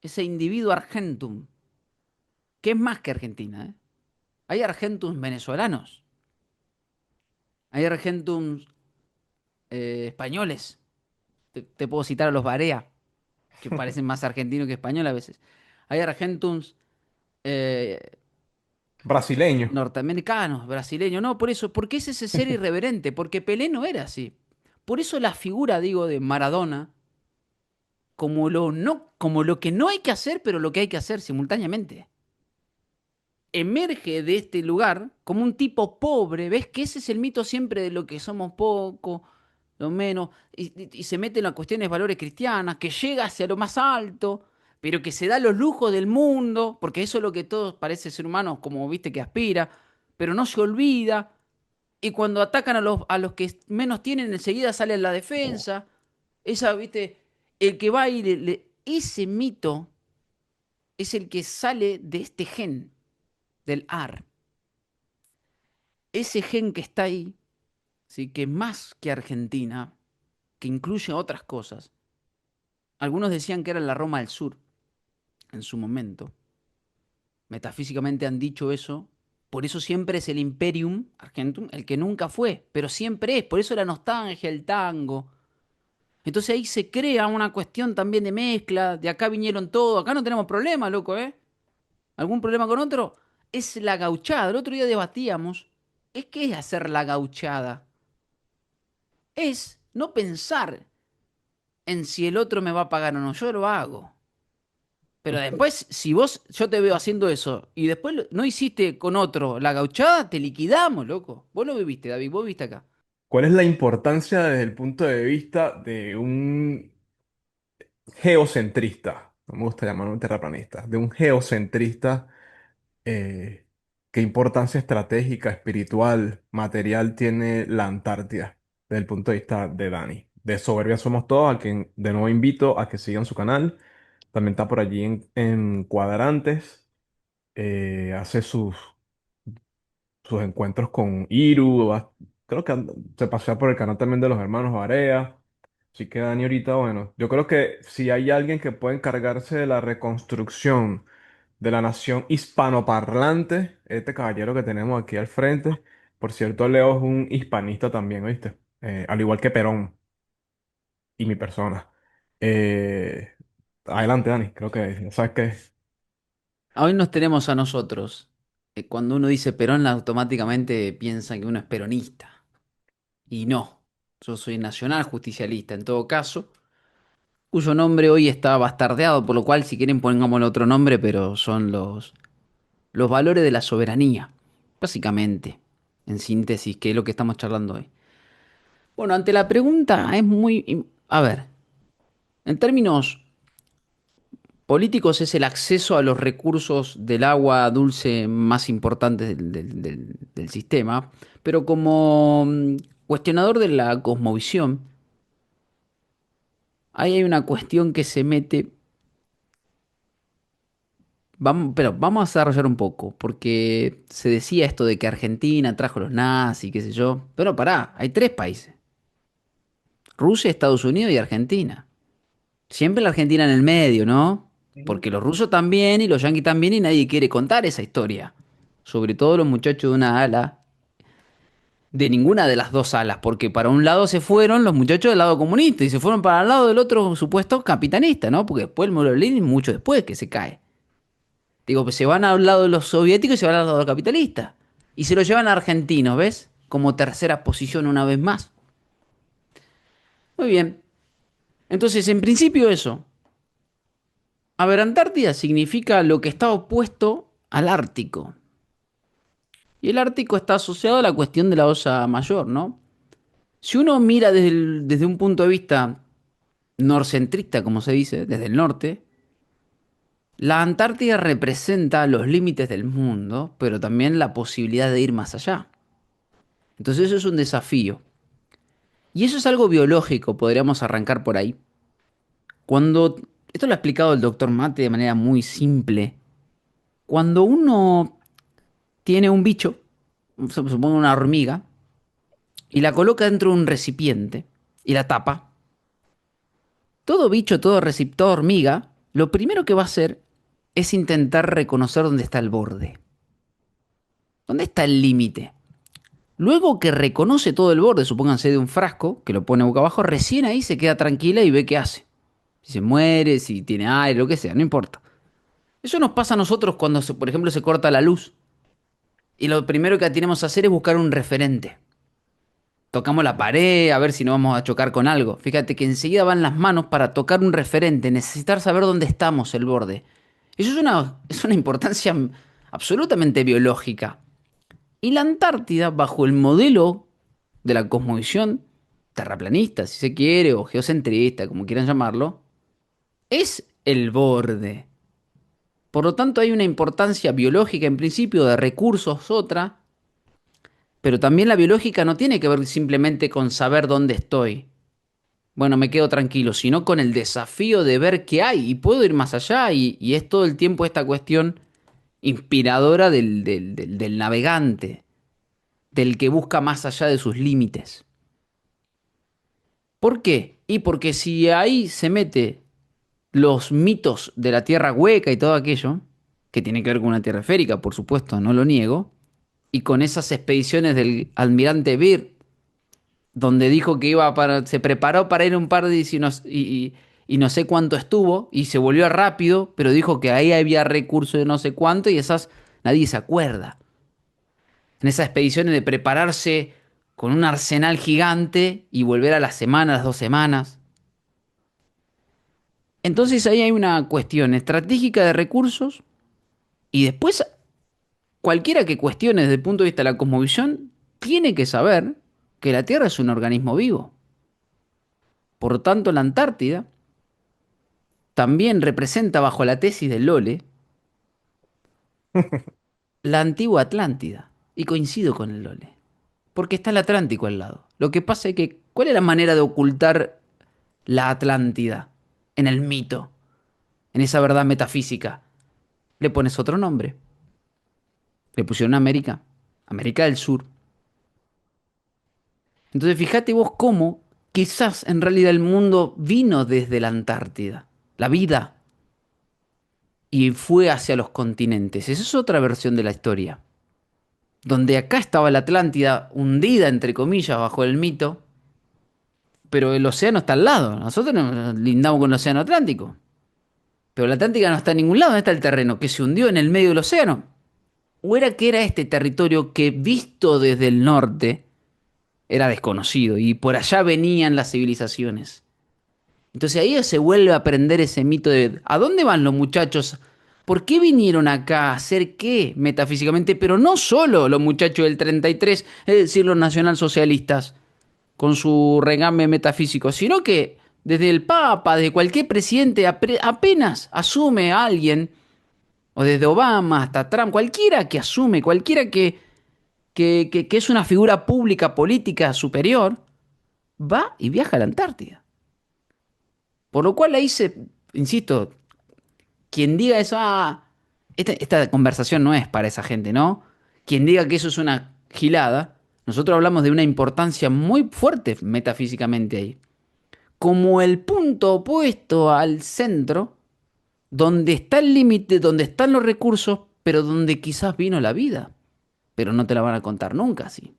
ese individuo argentum, que es más que Argentina, ¿eh? Hay argentums venezolanos, hay argentums españoles. Te puedo citar a los Barea, que parecen más argentinos que españoles a veces. Hay argentums eh, Brasileño. norteamericanos, brasileños. No, por eso, porque es ese ser irreverente, porque Pelé no era así. Por eso la figura, digo, de Maradona, como lo, no, como lo que no hay que hacer, pero lo que hay que hacer simultáneamente. Emerge de este lugar como un tipo pobre, ¿ves? Que ese es el mito siempre de lo que somos poco, lo menos, y se mete en las cuestiones de valores cristianas, que llega hacia lo más alto, pero que se da los lujos del mundo, porque eso es lo que todos parece ser humanos, como viste que aspira, pero no se olvida, y cuando atacan a los que menos tienen, enseguida sale en la defensa, esa, viste, el que va y ese mito es el que sale de este gen, del AR. Ese gen que está ahí, ¿sí? Que más que Argentina, que incluye otras cosas. Algunos decían que era la Roma del Sur en su momento. Metafísicamente han dicho eso. Por eso siempre es el Imperium Argentum, el que nunca fue, pero siempre es. Por eso la nostalgia, el tango. Entonces ahí se crea una cuestión también de mezcla. De acá vinieron todos. Acá no tenemos problema, loco, ¿eh? ¿Algún problema con otro? Es la gauchada. El otro día debatíamos. ¿Qué es hacer la gauchada? Es no pensar en si el otro me va a pagar o no, yo lo hago. Pero después, si vos, yo te veo haciendo eso y después no hiciste con otro la gauchada, te liquidamos, loco. Vos lo viviste, David, vos viste acá. ¿Cuál es la importancia desde el punto de vista de un geocentrista? No me gusta llamarlo un terraplanista. De un geocentrista, eh, ¿qué importancia estratégica, espiritual, material tiene la Antártida desde el punto de vista de Dani? De Soberbia Somos Todos, a quien de nuevo invito a que sigan su canal. También está por allí en Cuadrantes. Hace sus encuentros con Iru. Creo que se pasea por el canal también de los hermanos Barea. Así que Dani ahorita, bueno, yo creo que si hay alguien que puede encargarse de la reconstrucción de la nación hispanoparlante, este caballero que tenemos aquí al frente. Por cierto, Leo es un hispanista también, ¿oíste? Al igual que Perón y mi persona. Eh, Adelante, Dani, creo que sabes qué. Hoy nos tenemos a nosotros. Cuando uno dice Perón, automáticamente piensa que uno es peronista. Y no, yo soy nacional justicialista en todo caso, cuyo nombre hoy está bastardeado, por lo cual si quieren pongámosle otro nombre, pero son los valores de la soberanía, básicamente, en síntesis, que es lo que estamos charlando hoy. Bueno, ante la pregunta es muy... A ver, en términos políticos es el acceso a los recursos del agua dulce más importantes del sistema, pero como cuestionador de la cosmovisión, ahí hay una cuestión que se mete. Vamos, pero vamos a desarrollar un poco, porque se decía esto de que Argentina trajo los nazis, qué sé yo. Pero pará, hay tres países: Rusia, Estados Unidos y Argentina. Siempre la Argentina en el medio, ¿no? Ujú. Porque los rusos también y los yanquis también y nadie quiere contar esa historia. Sobre todo los muchachos de una ala, de ninguna de las dos alas, porque para un lado se fueron los muchachos del lado comunista y se fueron para el lado del otro supuesto capitalista, ¿no? Porque después el muro de Berlín, mucho después que se cae. Digo, pues se van al lado de los soviéticos y se van al lado de los capitalistas. Y se lo llevan a argentinos, ¿ves? Como tercera posición una vez más. Muy bien. Entonces, en principio eso. A ver, Antártida significa lo que está opuesto al Ártico. Y el Ártico está asociado a la cuestión de la Osa Mayor, ¿no? Si uno mira desde un punto de vista norcentrista, como se dice, desde el norte, la Antártida representa los límites del mundo, pero también la posibilidad de ir más allá. Entonces eso es un desafío. Y eso es algo biológico, podríamos arrancar por ahí. Cuando, esto lo ha explicado el doctor Mate de manera muy simple, cuando uno tiene un bicho, supongo una hormiga, y la coloca dentro de un recipiente y la tapa, todo bicho, todo toda hormiga, lo primero que va a hacer es intentar reconocer dónde está el borde, dónde está el límite. Luego que reconoce todo el borde, supónganse de un frasco, que lo pone boca abajo, recién ahí se queda tranquila y ve qué hace. Si se muere, si tiene aire, lo que sea, no importa. Eso nos pasa a nosotros cuando, por ejemplo, se corta la luz. Y lo primero que tenemos que hacer es buscar un referente. Tocamos la pared, a ver si no vamos a chocar con algo. Fíjate que enseguida van las manos para tocar un referente, necesitar saber dónde estamos, el borde. Eso es una importancia absolutamente biológica. Y la Antártida, bajo el modelo de la cosmovisión terraplanista, si se quiere, o geocentrista, como quieran llamarlo, es el borde. Por lo tanto, hay una importancia biológica en principio, de recursos otra, pero también la biológica no tiene que ver simplemente con saber dónde estoy. Bueno, me quedo tranquilo, sino con el desafío de ver qué hay y puedo ir más allá y es todo el tiempo esta cuestión inspiradora del navegante, del que busca más allá de sus límites. ¿Por qué? Y porque si ahí se mete los mitos de la tierra hueca y todo aquello, que tiene que ver con una tierra esférica, por supuesto, no lo niego, y con esas expediciones del almirante Byrd, donde dijo que se preparó para ir un par de días y no sé cuánto estuvo, y se volvió rápido, pero dijo que ahí había recursos de no sé cuánto, y esas nadie se acuerda. En esas expediciones de prepararse con un arsenal gigante y volver a la semana, a las 2 semanas. Entonces ahí hay una cuestión estratégica de recursos y después cualquiera que cuestione desde el punto de vista de la cosmovisión tiene que saber que la Tierra es un organismo vivo. Por lo tanto, la Antártida también representa bajo la tesis del Lole la antigua Atlántida. Y coincido con el Lole. Porque está el Atlántico al lado. Lo que pasa es que, ¿cuál es la manera de ocultar la Atlántida en el mito, en esa verdad metafísica? Le pones otro nombre. Le pusieron América, América del Sur. Entonces fíjate vos cómo quizás en realidad el mundo vino desde la Antártida. La vida. y fue hacia los continentes. Esa es otra versión de la historia. Donde acá estaba la Atlántida hundida, entre comillas, bajo el mito, pero el océano está al lado. Nosotros nos lindamos con el océano Atlántico. Pero la Atlántica no está en ningún lado. ¿Dónde está el terreno? Que se hundió en el medio del océano. ¿O era que era este territorio que, visto desde el norte, era desconocido? Y por allá venían las civilizaciones. Entonces ahí se vuelve a aprender ese mito de ¿a dónde van los muchachos? ¿Por qué vinieron acá a hacer qué metafísicamente? Pero no solo los muchachos del 33, es decir, los nacionalsocialistas, con su regame metafísico, sino que desde el Papa, desde cualquier presidente, apenas asume a alguien, o desde Obama hasta Trump, cualquiera que asume, cualquiera que es una figura pública, política superior, va y viaja a la Antártida. Por lo cual ahí insisto, quien diga eso, esta conversación no es para esa gente, ¿no? Quien diga que eso es una gilada, nosotros hablamos de una importancia muy fuerte metafísicamente ahí. Como el punto opuesto al centro, donde está el límite, donde están los recursos, pero donde quizás vino la vida. Pero no te la van a contar nunca así.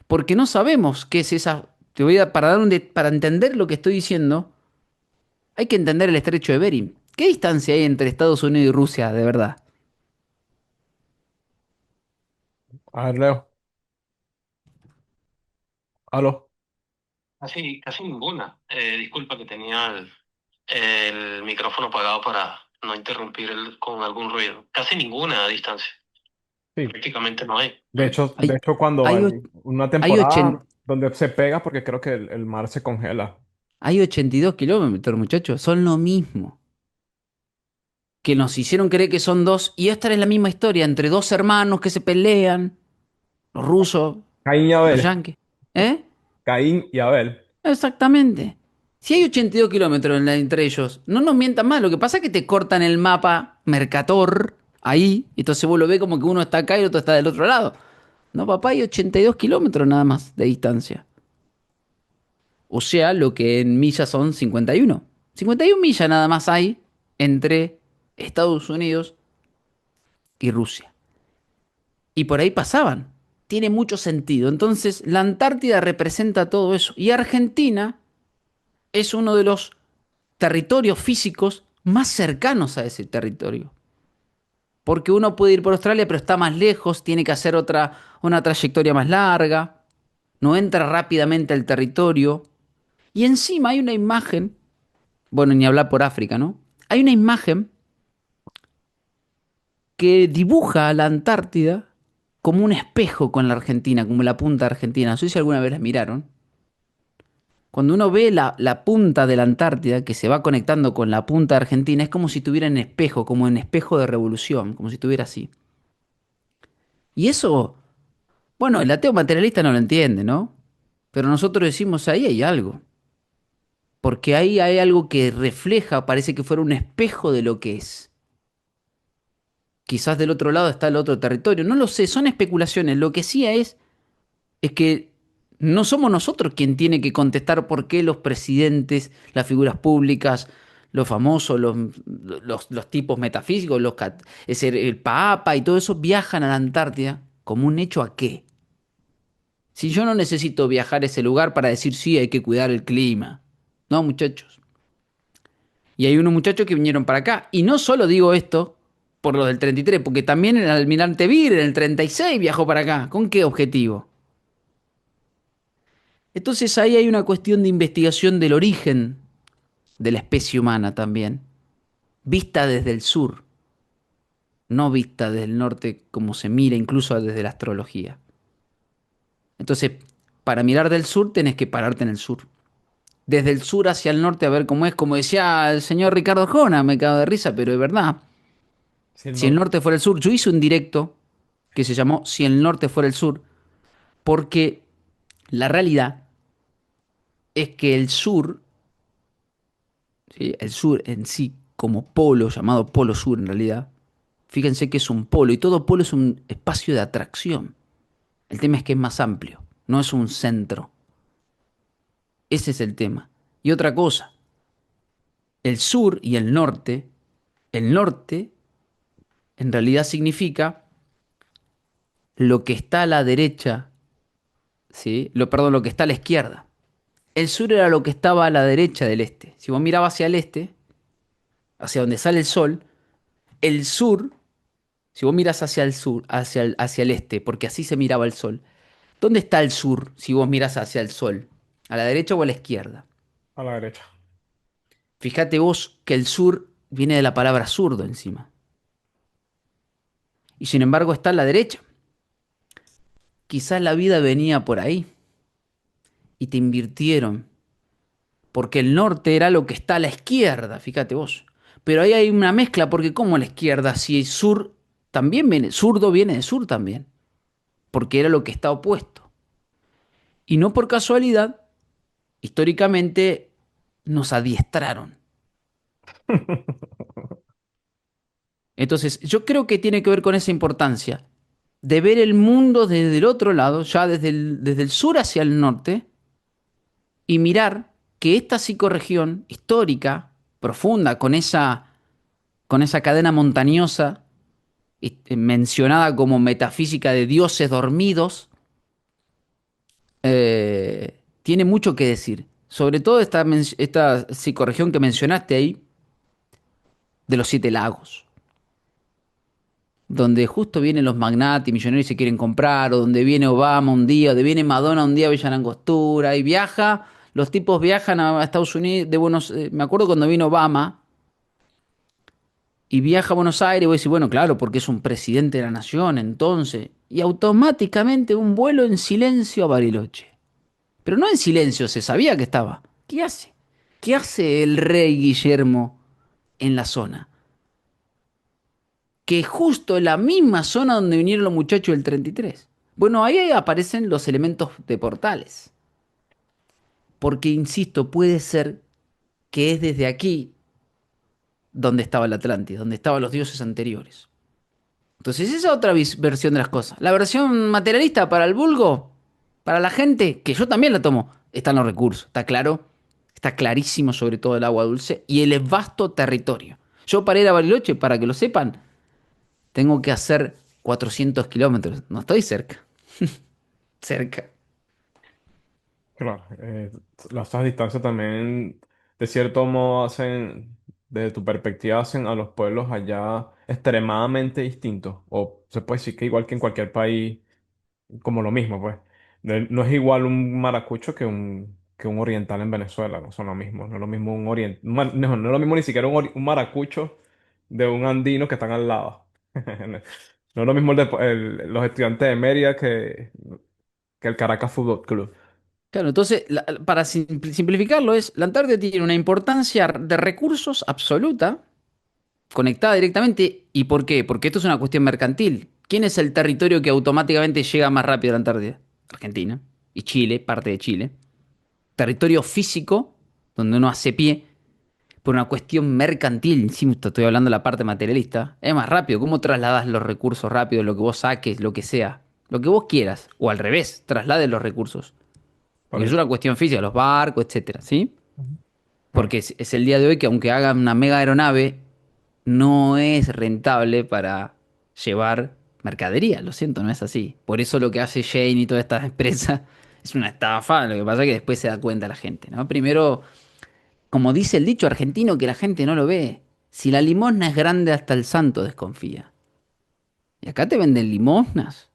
Porque no sabemos qué es esa. Para entender lo que estoy diciendo, hay que entender el estrecho de Bering. ¿Qué distancia hay entre Estados Unidos y Rusia, de verdad? A ver, Leo. Aló. Casi ninguna. Disculpa que tenía el micrófono apagado para no interrumpir con algún ruido. Casi ninguna distancia. Sí. Prácticamente no hay. De Hay, hecho, cuando hay, hay och- una hay, temporada ochen- donde se pega, porque creo que el mar se congela. hay 82 kilómetros, muchachos. Son lo mismo. Que nos hicieron creer que son dos. Y esta es la misma historia entre dos hermanos que se pelean. Los rusos, Caín y los Abel. yanquis. ¿Eh? Caín y Abel. Exactamente. Si hay 82 kilómetros entre ellos, no nos mientan más. Lo que pasa es que te cortan el mapa Mercator ahí. Y entonces vos lo ves como que uno está acá y el otro está del otro lado. No, papá, hay 82 kilómetros nada más de distancia. O sea, lo que en millas son 51. 51 millas nada más hay entre Estados Unidos y Rusia. Y por ahí pasaban. Tiene mucho sentido. Entonces, la Antártida representa todo eso. Y Argentina es uno de los territorios físicos más cercanos a ese territorio. Porque uno puede ir por Australia, pero está más lejos, tiene que hacer una trayectoria más larga, no entra rápidamente al territorio. Y encima hay una imagen, bueno, ni hablar por África, ¿no? Hay una imagen que dibuja a la Antártida como un espejo con la Argentina, como la punta argentina. No sé si alguna vez la miraron. Cuando uno ve la punta de la Antártida que se va conectando con la punta argentina, es como si tuviera en espejo, como en espejo de revolución, como si estuviera así. Y eso, bueno, el ateo materialista no lo entiende, ¿no? Pero nosotros decimos, ahí hay algo. Porque ahí hay algo que refleja, parece que fuera un espejo de lo que es. Quizás del otro lado está el otro territorio. No lo sé, son especulaciones. Lo que sí es que no somos nosotros quien tiene que contestar por qué los presidentes, las figuras públicas, los famosos, los tipos metafísicos, es decir, el Papa y todo eso viajan a la Antártida como un hecho a qué. Si yo no necesito viajar a ese lugar para decir sí, hay que cuidar el clima. No, muchachos. Y hay unos muchachos que vinieron para acá. Y no solo digo esto por los del 33, porque también el almirante Vir en el 36 viajó para acá. ¿Con qué objetivo? Entonces ahí hay una cuestión de investigación del origen de la especie humana también, vista desde el sur, no vista desde el norte como se mira incluso desde la astrología. Entonces, para mirar del sur tenés que pararte en el sur. Desde el sur hacia el norte a ver cómo es, como decía el señor Ricardo Jona, me cago de risa, pero es verdad. Si el Si el norte. norte fuera el sur, yo hice un directo que se llamó Si el norte fuera el sur, porque la realidad es que el sur, ¿sí? El sur en sí, como polo, llamado polo sur en realidad, fíjense que es un polo y todo polo es un espacio de atracción. El tema es que es más amplio, no es un centro. Ese es el tema. Y otra cosa, el sur y el norte El norte en realidad significa lo que está a la derecha, ¿sí? Perdón, lo que está a la izquierda. El sur era lo que estaba a la derecha del este. Si vos mirabas hacia el este, hacia donde sale el sur, si vos miras hacia el sur, hacia el este, porque así se miraba el sol, ¿dónde está el sur si vos miras hacia el sol? ¿A la derecha o a la izquierda? A la derecha. Fíjate vos que el sur viene de la palabra zurdo encima. Y sin embargo está a la derecha. Quizás la vida venía por ahí y te invirtieron, porque el norte era lo que está a la izquierda, fíjate vos. Pero ahí hay una mezcla, porque ¿cómo a la izquierda? Si el sur también viene, zurdo viene de sur también, porque era lo que está opuesto. Y no por casualidad, históricamente nos adiestraron. Entonces, yo creo que tiene que ver con esa importancia de ver el mundo desde el otro lado, ya desde el sur hacia el norte, y mirar que esta psicorregión histórica, profunda, con esa cadena montañosa mencionada como metafísica de dioses dormidos, tiene mucho que decir. Sobre todo esta psicorregión que mencionaste ahí, de los siete lagos, donde justo vienen los magnates y millonarios y se quieren comprar, o donde viene Obama un día, o donde viene Madonna un día a Villa Langostura, y viaja, los tipos viajan a Estados Unidos, me acuerdo cuando vino Obama, y viaja a Buenos Aires, y vos decís, bueno, claro, porque es un presidente de la nación, entonces, y automáticamente un vuelo en silencio a Bariloche. Pero no en silencio, se sabía que estaba. ¿Qué hace? ¿Qué hace el rey Guillermo en la zona? Que justo en la misma zona donde vinieron los muchachos del 33. Bueno, ahí aparecen los elementos de portales. Porque, insisto, puede ser que es desde aquí donde estaba la Atlántida, donde estaban los dioses anteriores. Entonces, esa es otra versión de las cosas. La versión materialista para el vulgo, para la gente, que yo también la tomo, están los recursos, está claro, está clarísimo sobre todo el agua dulce y el vasto territorio. Yo para ir a Bariloche, para que lo sepan, tengo que hacer 400 kilómetros. No estoy cerca, cerca. Claro, las distancias también, de cierto modo, hacen, desde tu perspectiva, hacen a los pueblos allá extremadamente distintos. O se puede decir que igual que en cualquier país, como lo mismo, pues. No es igual un maracucho que un oriental en Venezuela, no son lo mismo. No es lo mismo no es lo mismo ni siquiera un maracucho de un andino que están al lado. No es lo mismo los estudiantes de Mérida que el Caracas Fútbol Club. Claro, entonces, para simplificarlo, la Antártida tiene una importancia de recursos absoluta, conectada directamente. ¿Y por qué? Porque esto es una cuestión mercantil. ¿Quién es el territorio que automáticamente llega más rápido a la Antártida? Argentina. Y Chile, parte de Chile. Territorio físico, donde uno hace pie, por una cuestión mercantil. Sí, estoy hablando de la parte materialista. Es más rápido. ¿Cómo trasladas los recursos rápido? Lo que vos saques, lo que sea. Lo que vos quieras. O al revés, traslades los recursos. Porque es Correcto. una cuestión física, los barcos, etcétera, ¿sí? Ujú. Claro. Porque es el día de hoy que aunque hagan una mega aeronave, no es rentable para llevar mercadería. Lo siento, no es así. Por eso lo que hace Shane y todas estas empresas es una estafa. Lo que pasa es que después se da cuenta la gente, ¿no? Primero, como dice el dicho argentino, que la gente no lo ve. Si la limosna es grande, hasta el santo desconfía. Y acá te venden limosnas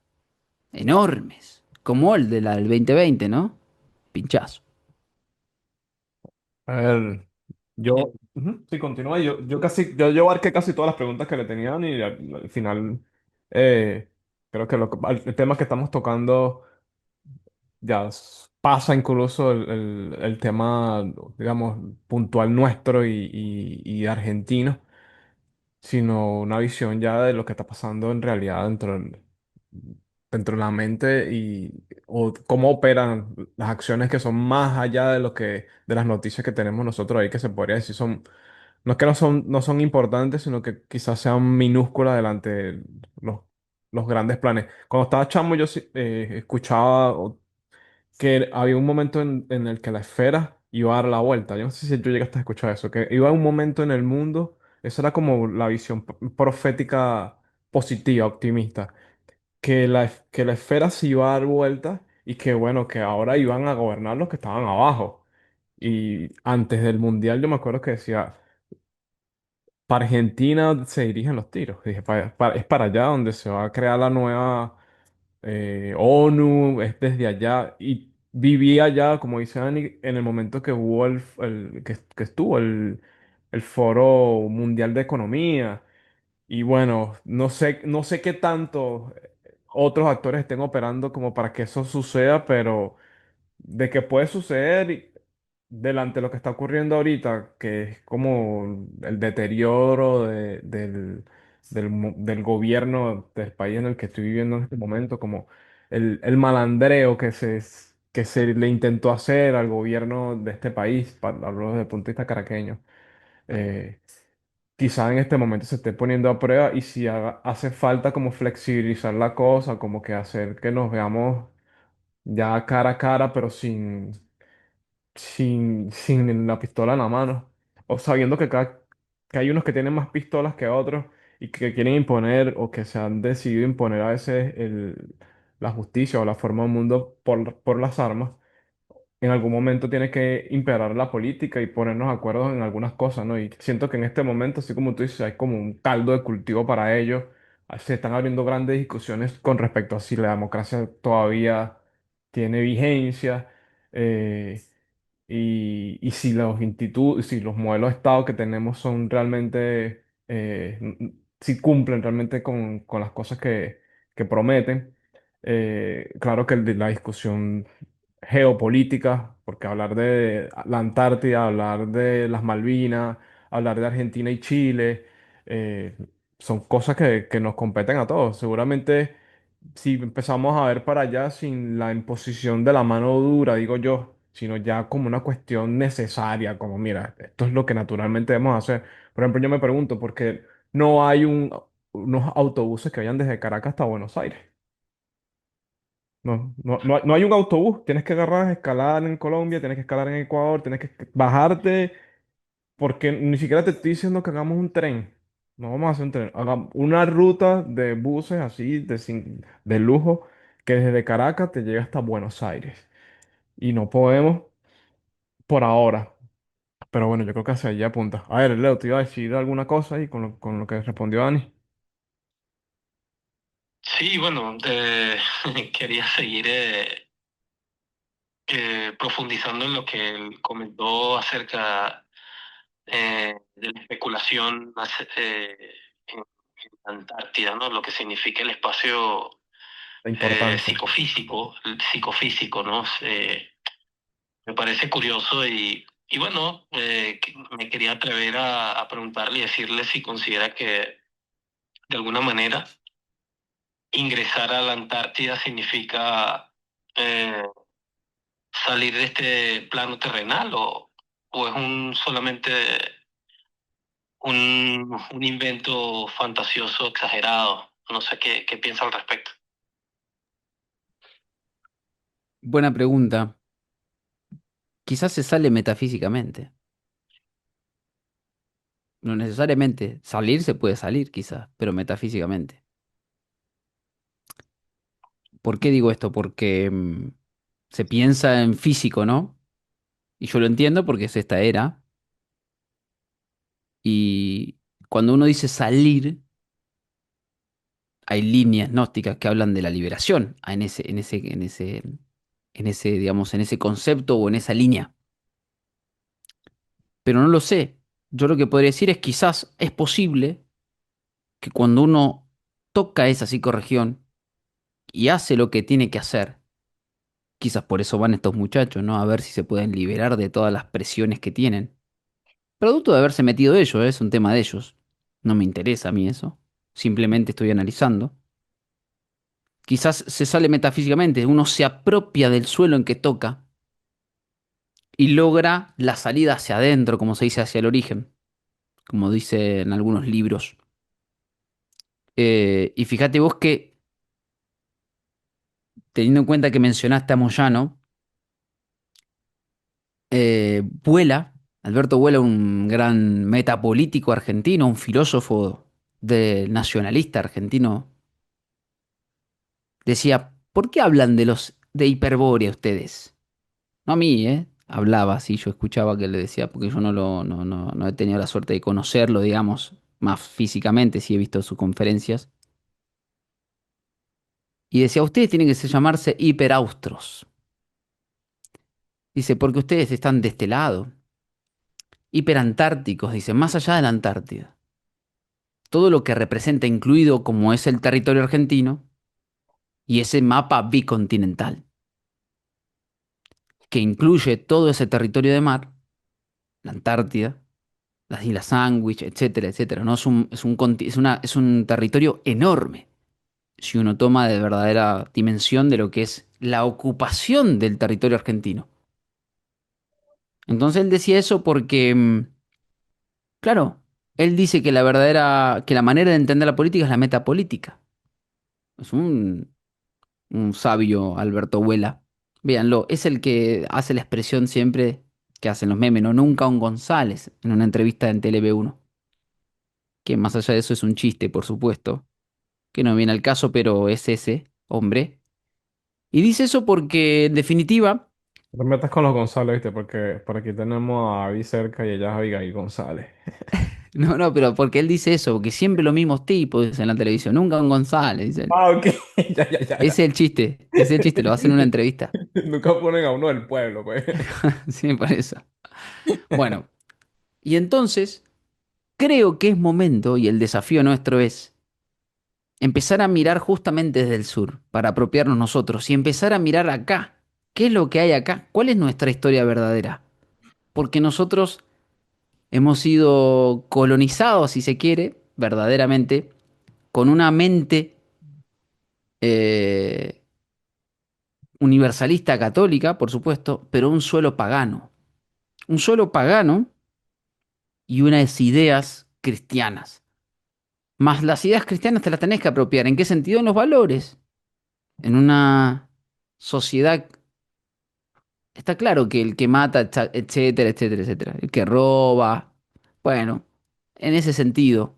enormes, como el de la del 2020, ¿no? Pinchazo. A ver, ujú, sí, continúa. Yo abarqué casi todas las preguntas que le tenían y al final eh, creo que el tema que estamos tocando pasa incluso el tema, digamos, puntual nuestro y argentino, sino una visión ya de lo que está pasando en realidad dentro de la mente o cómo operan las acciones que son más allá de de las noticias que tenemos nosotros ahí, que se podría decir no es que no son importantes, sino que quizás sean minúsculas delante de los grandes planes. Cuando estaba chamo, yo sí, escuchaba que había un momento en el que la esfera iba a dar la vuelta. Yo no sé si tú llegaste a escuchar eso, que iba a un momento en el mundo Esa era como la visión profética positiva, optimista, que la esfera se iba a dar vuelta y que bueno, que ahora iban a gobernar los que estaban abajo. Y antes del Mundial yo me acuerdo que decía, para Argentina se dirigen los tiros. Dije, es para allá donde se va a crear la nueva ONU, es desde allá. Y viví allá, como dice Dani, en el momento que hubo que estuvo el Foro Mundial de Economía. Y bueno, no sé qué tanto otros actores estén operando como para que eso suceda, pero de que puede suceder delante de lo que está ocurriendo ahorita, que es como el deterioro del gobierno del país en el que estoy viviendo en este momento, como el malandreo que se le intentó hacer al gobierno de este país, hablo desde el punto de vista caraqueño. eh, Quizá en este momento se esté poniendo a prueba y si hace falta como flexibilizar la cosa, como que hacer que nos veamos ya cara a cara, pero sin la pistola en la mano. O sabiendo que hay unos que tienen más pistolas que otros y que quieren imponer o que se han decidido imponer a veces la justicia o la forma del mundo por las armas. En algún momento tiene que imperar la política y ponernos de acuerdo en algunas cosas, ¿no? Y siento que en este momento, así como tú dices, hay como un caldo de cultivo para ellos. Se están abriendo grandes discusiones con respecto a si la democracia todavía tiene vigencia. eh, y si los institutos, si los modelos de Estado que tenemos son realmente, si cumplen realmente con las cosas que prometen. Claro que la discusión geopolítica, porque hablar de la Antártida, hablar de las Malvinas, hablar de Argentina y Chile, eh, son cosas que nos competen a todos. Seguramente si empezamos a ver para allá sin la imposición de la mano dura, digo yo, sino ya como una cuestión necesaria, como mira, esto es lo que naturalmente debemos hacer. Por ejemplo, yo me pregunto, ¿por qué no hay unos autobuses que vayan desde Caracas hasta Buenos Aires? No hay un autobús, tienes que agarrar, escalar en Colombia, tienes que escalar en Ecuador, tienes que bajarte, porque ni siquiera te estoy diciendo que hagamos un tren. No vamos a hacer un tren. Hagamos una ruta de buses así de lujo que desde Caracas te llega hasta Buenos Aires. Y no podemos por ahora. Pero bueno, yo creo que hacia allá apunta. A ver, Leo, te iba a decir alguna cosa ahí con lo que respondió Dani. Sí, bueno, quería seguir profundizando en lo que él comentó acerca de la especulación en Antártida, ¿no? Lo que significa el espacio La importancia. psicofísico, ¿no? Me parece curioso y bueno, me quería atrever a preguntarle y decirle si considera que de alguna manera ingresar a la Antártida significa eh, salir de este plano terrenal o es solamente un invento fantasioso, exagerado. No sé qué piensa al respecto. Buena pregunta. Quizás se sale metafísicamente. No necesariamente. Salir se puede salir, quizás, pero metafísicamente. ¿Por qué digo esto? Porque se piensa en físico, ¿no? Y yo lo entiendo porque es esta era. Y cuando uno dice salir, hay líneas gnósticas que hablan de la liberación digamos, en ese concepto o en esa línea. Pero no lo sé. Yo lo que podría decir es quizás es posible que cuando uno toca esa psicorregión y hace lo que tiene que hacer, quizás por eso van estos muchachos, ¿no? A ver si se pueden liberar de todas las presiones que tienen. Producto de haberse metido ellos, es un tema de ellos. No me interesa a mí eso. Simplemente estoy analizando. Quizás se sale metafísicamente, uno se apropia del suelo en que toca y logra la salida hacia adentro, como se dice, hacia el origen, como dice en algunos libros. Y fíjate vos que, teniendo en cuenta que mencionaste a Moyano, vuela. Alberto Huela, un gran metapolítico argentino, un filósofo nacionalista argentino, decía, ¿por qué hablan de Hiperbórea ustedes? No a mí, ¿eh? Hablaba así, yo escuchaba que le decía, porque yo no he tenido la suerte de conocerlo, digamos, más físicamente, sí he visto sus conferencias. Y decía, ustedes tienen que llamarse hiperaustros. Dice, porque ustedes están de este lado. Hiperantárticos, dice, más allá de la Antártida. Todo lo que representa, incluido como es el territorio argentino y ese mapa bicontinental, que incluye todo ese territorio de mar, la Antártida, las Islas Sandwich, etcétera, etcétera. ¿No? Es un territorio enorme si uno toma de verdadera dimensión de lo que es la ocupación del territorio argentino. Entonces él decía eso porque, claro, él dice que que la manera de entender la política es la metapolítica. Es un sabio Alberto Huela. Véanlo, es el que hace la expresión siempre que hacen los memes, no nunca un González en una entrevista en TLV1. Que más allá de eso es un chiste, por supuesto, que no viene al caso, pero es ese hombre. Y dice eso porque, en definitiva, No te metas con los González, ¿viste? Porque por aquí tenemos a Abby cerca y ella es Abigail González. no, pero porque él dice eso, porque siempre los mismos tipos dicen en la televisión, nunca un González, dicen. Ah, ok. Ya, ya, ya, ya. Ese es el chiste, lo hacen en una entrevista. Nunca ponen a uno del pueblo, pues. Sí, por eso. Bueno, y entonces creo que es momento, y el desafío nuestro es empezar a mirar justamente desde el sur, para apropiarnos nosotros, y empezar a mirar acá. ¿Qué es lo que hay acá? ¿Cuál es nuestra historia verdadera? Porque nosotros hemos sido colonizados, si se quiere, verdaderamente, con una mente eh, universalista católica, por supuesto, pero un suelo pagano. Un suelo pagano y unas ideas cristianas. Más las ideas cristianas te las tenés que apropiar. ¿En qué sentido? En los valores. En una sociedad está claro que el que mata, etcétera, etcétera, etcétera. El que roba. Bueno, en ese sentido.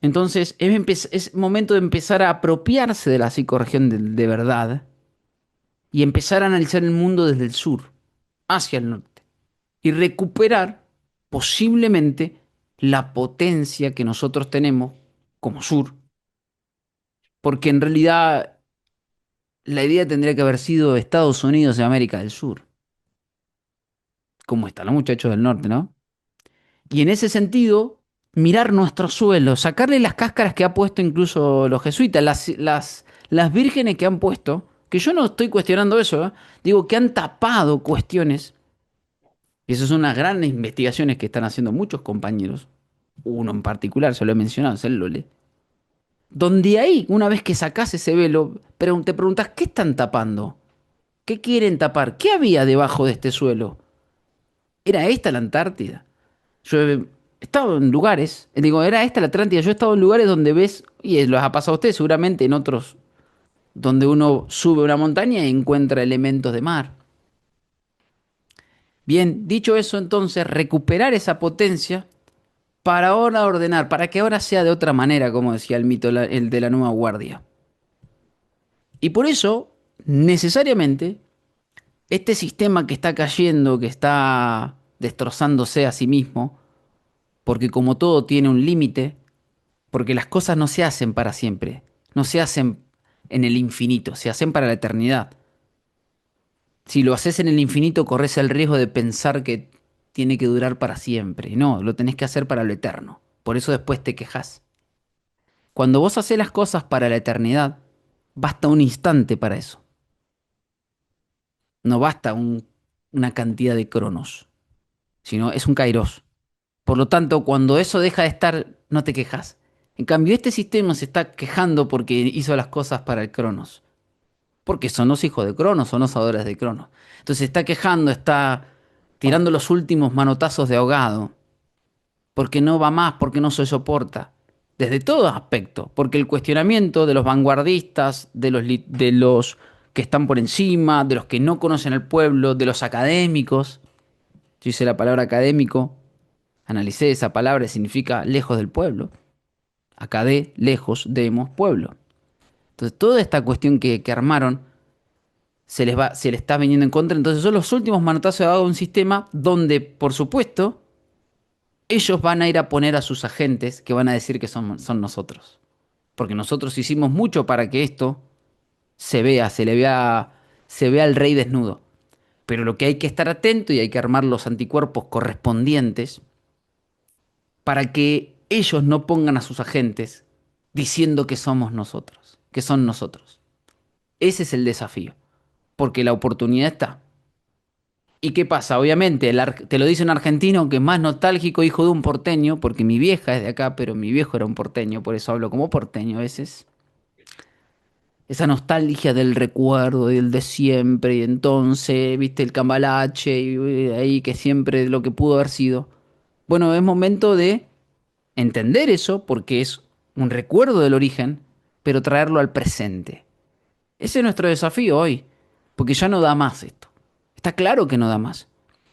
Entonces, es momento de empezar a apropiarse de la psicorregión de verdad y empezar a analizar el mundo desde el sur hacia el norte y recuperar posiblemente la potencia que nosotros tenemos como sur, porque en realidad la idea tendría que haber sido Estados Unidos de América del Sur, como están los muchachos del norte, ¿no? Y en ese sentido, mirar nuestro suelo, sacarle las cáscaras que ha puesto incluso los jesuitas, las vírgenes que han puesto, que yo no estoy cuestionando eso, ¿eh? Digo que han tapado cuestiones, y esas son unas grandes investigaciones que están haciendo muchos compañeros, uno en particular, se lo he mencionado, es el Lole, donde ahí, una vez que sacás ese velo, te preguntas, ¿qué están tapando? ¿Qué quieren tapar? ¿Qué había debajo de este suelo? ¿Era esta la Antártida? Yo he estado en lugares, digo, era esta la Atlántida, yo he estado en lugares donde ves, y los ha pasado a ustedes seguramente en otros, donde uno sube una montaña y encuentra elementos de mar. Bien, dicho eso, entonces, recuperar esa potencia para ahora ordenar, para que ahora sea de otra manera, como decía el mito, el de la nueva guardia. Y por eso, necesariamente, este sistema que está cayendo, que está destrozándose a sí mismo, porque como todo tiene un límite, porque las cosas no se hacen para siempre, no se hacen en el infinito, se hacen para la eternidad. Si lo haces en el infinito, corres el riesgo de pensar que tiene que durar para siempre. No, lo tenés que hacer para lo eterno. Por eso después te quejas. Cuando vos haces las cosas para la eternidad, basta un instante para eso. No basta una cantidad de cronos, sino es un kairos. Por lo tanto, cuando eso deja de estar, no te quejas. En cambio, este sistema se está quejando porque hizo las cosas para el cronos. Porque son los hijos de Cronos, son los adoradores de Cronos. Entonces se está quejando, está tirando los últimos manotazos de ahogado. Porque no va más, porque no se soporta. Desde todo aspecto. Porque el cuestionamiento de los vanguardistas, de los que están por encima, de los que no conocen al pueblo, de los académicos, Yo hice la palabra académico, analicé esa palabra, significa lejos del pueblo. Acadé, lejos, demos, pueblo. Entonces, toda esta cuestión que armaron se les está viniendo en contra. Entonces, son los últimos manotazos de un sistema donde, por supuesto, ellos van a ir a poner a sus agentes que van a decir que son nosotros. Porque nosotros hicimos mucho para que esto se vea, se vea al rey desnudo. Pero lo que hay que estar atento y hay que armar los anticuerpos correspondientes para que ellos no pongan a sus agentes diciendo que somos nosotros, que son nosotros. Ese es el desafío, porque la oportunidad está. ¿Y qué pasa? Obviamente, te lo dice un argentino que es más nostálgico, hijo de un porteño, porque mi vieja es de acá, pero mi viejo era un porteño, por eso hablo como porteño a veces. Esa nostalgia del recuerdo, del de siempre, y entonces, viste, el cambalache, y ahí que siempre lo que pudo haber sido. Bueno, es momento de entender eso, porque es un recuerdo del origen, pero traerlo al presente. Ese es nuestro desafío hoy, porque ya no da más esto. Está claro que no da más.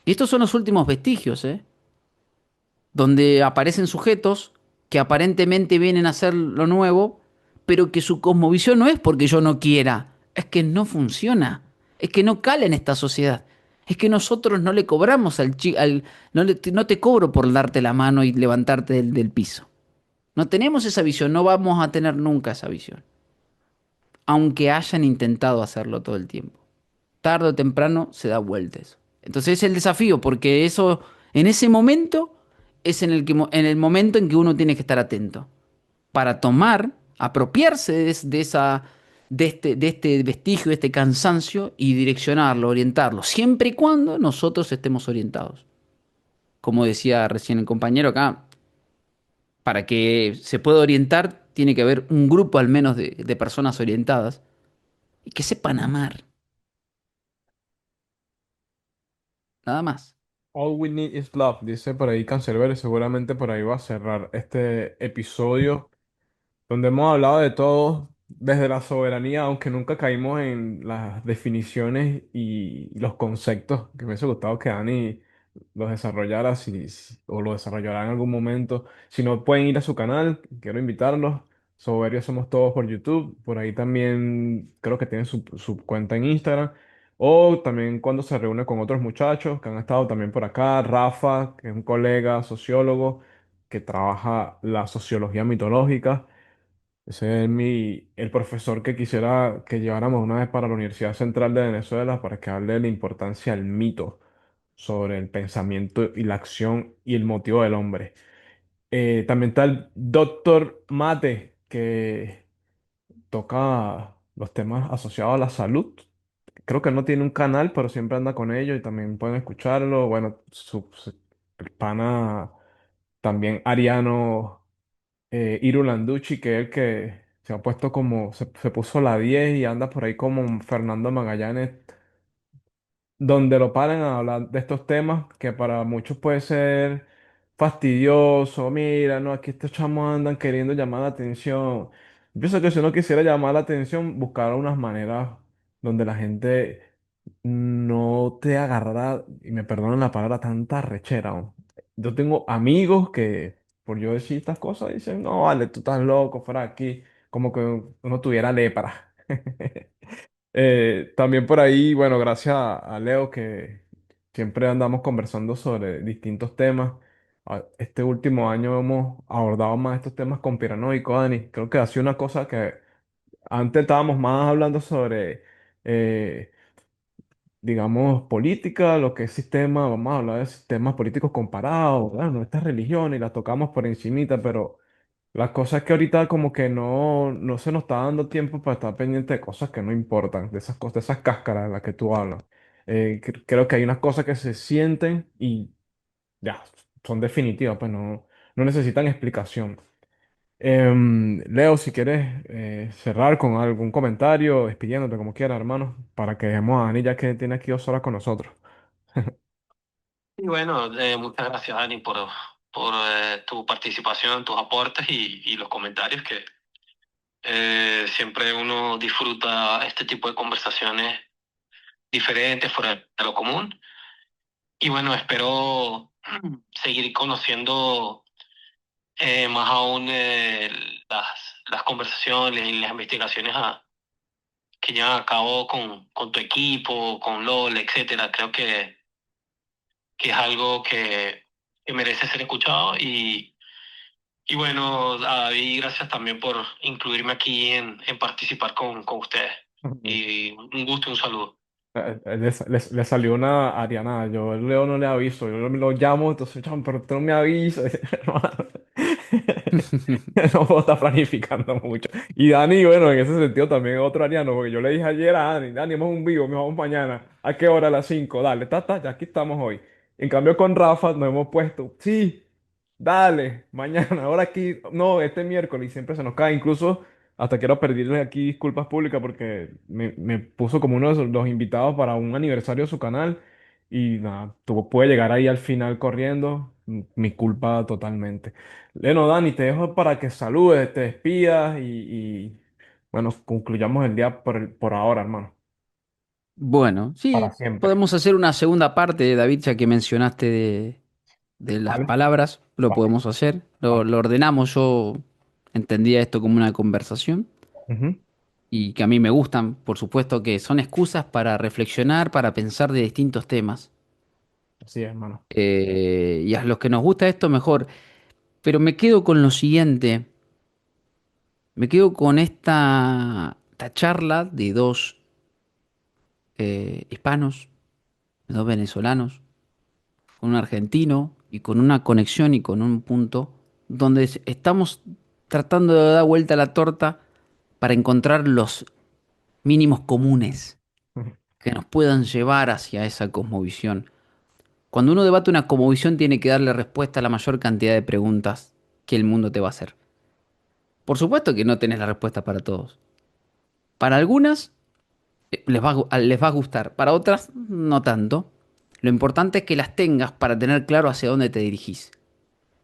Y estos son los últimos vestigios, ¿eh? Donde aparecen sujetos que aparentemente vienen a hacer lo nuevo, pero que su cosmovisión no es porque yo no quiera, es que no funciona, es que no cala en esta sociedad, es que nosotros no le cobramos no te cobro por darte la mano y levantarte del piso. No tenemos esa visión, no vamos a tener nunca esa visión, aunque hayan intentado hacerlo todo el tiempo. Tarde o temprano se da vuelta eso. Entonces es el desafío, porque eso, en ese momento, es en el momento en que uno tiene que estar atento para tomar, apropiarse de este vestigio, de este cansancio y direccionarlo, orientarlo, siempre y cuando nosotros estemos orientados. Como decía recién el compañero acá, para que se pueda orientar, tiene que haber un grupo al menos de personas orientadas y que sepan amar, nada más. All we need is love, dice por ahí Cancerbero, y seguramente por ahí va a cerrar este episodio donde hemos hablado de todo desde la soberanía, aunque nunca caímos en las definiciones y los conceptos que me hubiese gustado que Dani los desarrollara o lo desarrollará en algún momento. Si no, pueden ir a su canal, quiero invitarlos. Soberbio somos todos por YouTube, por ahí también creo que tienen su cuenta en Instagram. O también cuando se reúne con otros muchachos que han estado también por acá, Rafa, que es un colega sociólogo que trabaja la sociología mitológica. Ese es el profesor que quisiera que lleváramos una vez para la Universidad Central de Venezuela para que hable de la importancia del mito sobre el pensamiento y la acción y el motivo del hombre. También está el doctor Mate, que toca los temas asociados a la salud. Creo que no tiene un canal, pero siempre anda con ellos y también pueden escucharlo. Bueno, el pana también Ariano. Iru Landucci, que es el que se ha puesto se puso la 10 y anda por ahí como Fernando Magallanes, donde lo paren a hablar de estos temas que para muchos puede ser fastidioso. Mira, no, aquí estos chamos andan queriendo llamar la atención. Yo pienso que si uno quisiera llamar la atención, buscar unas maneras donde la gente no te agarrara, y me perdonen la palabra, tanta rechera. ¿No? Yo tengo amigos que, por yo decir estas cosas, dicen, no, vale, tú estás loco, fuera de aquí, como que uno tuviera lepra. También por ahí, bueno, gracias a Leo que siempre andamos conversando sobre distintos temas. Este último año hemos abordado más estos temas conspiranoicos, Dani. Creo que ha sido una cosa que antes estábamos más hablando sobre, eh, digamos, política, lo que es sistema, vamos a hablar de sistemas políticos comparados, bueno, estas religiones, y las tocamos por encimita, pero la cosa es que ahorita como que no se nos está dando tiempo para estar pendiente de cosas que no importan, de esas cosas, de esas cáscaras de las que tú hablas. Creo que hay unas cosas que se sienten y ya, son definitivas, pues no necesitan explicación. Leo, si quieres cerrar con algún comentario, despidiéndote como quieras, hermano, para que dejemos a Dani ya que tiene aquí 2 horas con nosotros. Y bueno, muchas gracias, Dani, por tu participación, tus aportes y los comentarios que siempre uno disfruta este tipo de conversaciones diferentes, fuera de lo común. y bueno, espero seguir conociendo más aún las, las conversaciones y las investigaciones que llevan a cabo con tu equipo, con LOL, etcétera. Creo que es algo que merece ser escuchado y bueno, a David, gracias también por incluirme aquí en participar con ustedes. Y un gusto y un saludo. Le salió una Ariana. Yo el Leo no le aviso. Yo lo llamo, entonces, "Chan, pero tú no me avisas". Hermano. No puedo estar planificando mucho. Y Dani, bueno, en ese sentido también es otro Ariano, porque yo le dije ayer a Dani, Dani, vamos a un vivo, vamos mañana. ¿A qué hora? A las 5. Dale, ya aquí estamos hoy. En cambio con Rafa nos hemos puesto, sí, dale, mañana, ahora aquí, no, este miércoles, y siempre se nos cae. Incluso hasta quiero pedirle aquí disculpas públicas porque me puso como uno de los invitados para un aniversario de su canal y nada, puede llegar ahí al final corriendo. Mi culpa totalmente. Bueno, Dani, te dejo para que saludes, te despidas bueno, concluyamos el día por ahora, hermano. Bueno, Para sí, siempre. podemos hacer una segunda parte, David, ya que mencionaste de las ¿Vale? palabras, lo Vale, podemos hacer, vale. lo ordenamos, yo entendía esto como una conversación Ujú. y que a mí me gustan, por supuesto que son excusas para reflexionar, para pensar de distintos temas. Así es, hermano. Y a los que nos gusta esto mejor, pero me quedo con lo siguiente, me quedo con esta charla de dos hispanos, de dos venezolanos, con un argentino y con una conexión y con un punto donde estamos tratando de dar vuelta a la torta para encontrar los mínimos comunes Ujú. que nos puedan llevar hacia esa cosmovisión. Cuando uno debate una cosmovisión tiene que darle respuesta a la mayor cantidad de preguntas que el mundo te va a hacer. Por supuesto que no tenés la respuesta para todos. Para algunas les va a gustar, para otras no tanto. Lo importante es que las tengas para tener claro hacia dónde te dirigís.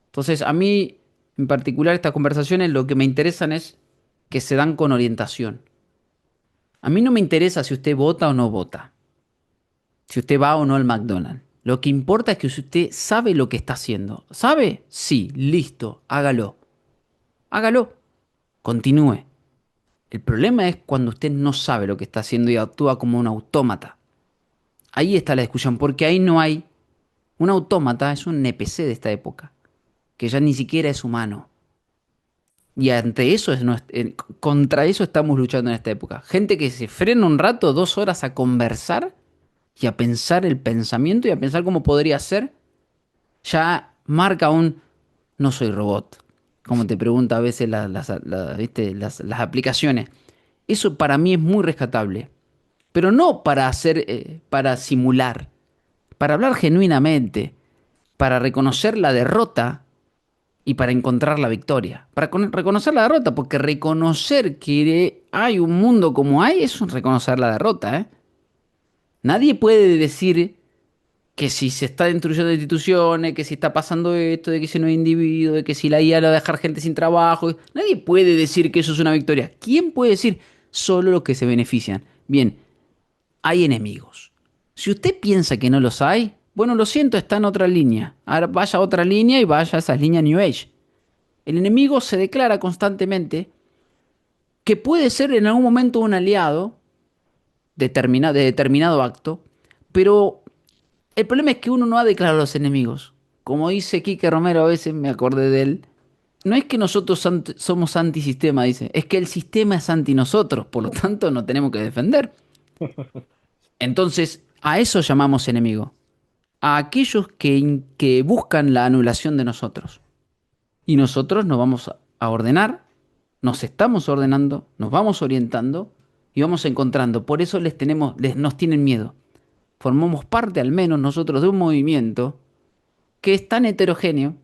Entonces, a mí, en particular, estas conversaciones lo que me interesan es que se dan con orientación. A mí no me interesa si usted vota o no vota, si usted va o no al McDonald's. Lo que importa es que usted sabe lo que está haciendo. ¿Sabe? Sí, listo, hágalo. Hágalo, continúe. El problema es cuando usted no sabe lo que está haciendo y actúa como un autómata. Ahí está la discusión, porque ahí no hay... Un autómata es un NPC de esta época, que ya ni siquiera es humano. Y ante eso contra eso estamos luchando en esta época. Gente que se frena un rato, 2 horas a conversar y a pensar el pensamiento y a pensar cómo podría ser, ya marca un no soy robot. Como te pregunta a veces ¿viste? Las aplicaciones. Eso para mí es muy rescatable. Pero no para hacer, para simular, para hablar genuinamente, para reconocer la derrota y para encontrar la victoria. Para reconocer la derrota, porque reconocer que hay un mundo como hay es un reconocer la derrota, ¿eh? Nadie puede decir que si se está destruyendo instituciones, que si está pasando esto, de que si no hay individuo, de que si la IA va a dejar gente sin trabajo. Nadie puede decir que eso es una victoria. ¿Quién puede decir? Solo los que se benefician. Bien, hay enemigos. Si usted piensa que no los hay, bueno, lo siento, está en otra línea. Ahora vaya a otra línea y vaya a esas líneas New Age. El enemigo se declara constantemente que puede ser en algún momento un aliado de determinado acto, pero el problema es que uno no ha declarado a los enemigos. Como dice Quique Romero, a veces me acordé de él, no es que nosotros somos antisistema, dice, es que el sistema es anti nosotros, por lo tanto no tenemos que defender. Entonces, a eso llamamos enemigo, a aquellos que buscan la anulación de nosotros. Y nosotros nos vamos a ordenar, nos estamos ordenando, nos vamos orientando y vamos encontrando. Por eso nos tienen miedo. Formamos parte, al menos nosotros, de un movimiento que es tan heterogéneo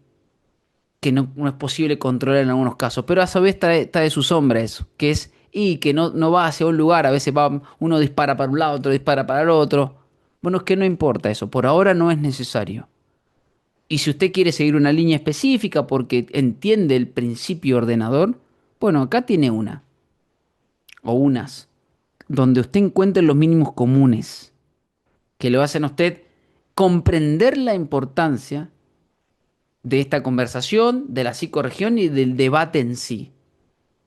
que no es posible controlar en algunos casos. Pero a su vez está de su sombra eso, que es y que no va hacia un lugar. A veces uno dispara para un lado, otro dispara para el otro. Bueno, es que no importa eso. Por ahora no es necesario. Y si usted quiere seguir una línea específica porque entiende el principio ordenador, bueno, acá tiene una o unas, donde usted encuentre los mínimos comunes que lo hacen a usted comprender la importancia de esta conversación, de la psicorregión y del debate en sí,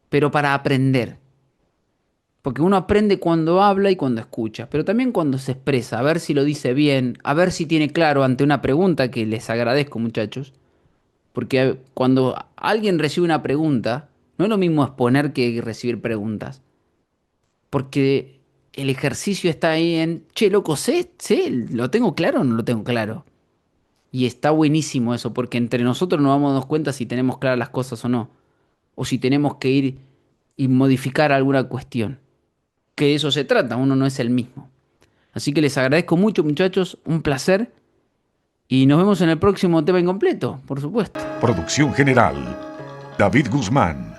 pero para aprender. Porque uno aprende cuando habla y cuando escucha, pero también cuando se expresa, a ver si lo dice bien, a ver si tiene claro ante una pregunta, que les agradezco, muchachos. Porque cuando alguien recibe una pregunta, no es lo mismo exponer que recibir preguntas. Porque el ejercicio está ahí en, che, loco, sé, ¿lo tengo claro o no lo tengo claro? Y está buenísimo eso, porque entre nosotros nos vamos a dar cuenta si tenemos claras las cosas o no. O si tenemos que ir y modificar alguna cuestión. Que de eso se trata, uno no es el mismo. Así que les agradezco mucho, muchachos, un placer. Y nos vemos en el próximo tema incompleto, por supuesto. Producción general, David Guzmán.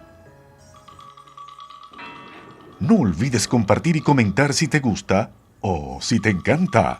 No olvides compartir y comentar si te gusta o si te encanta.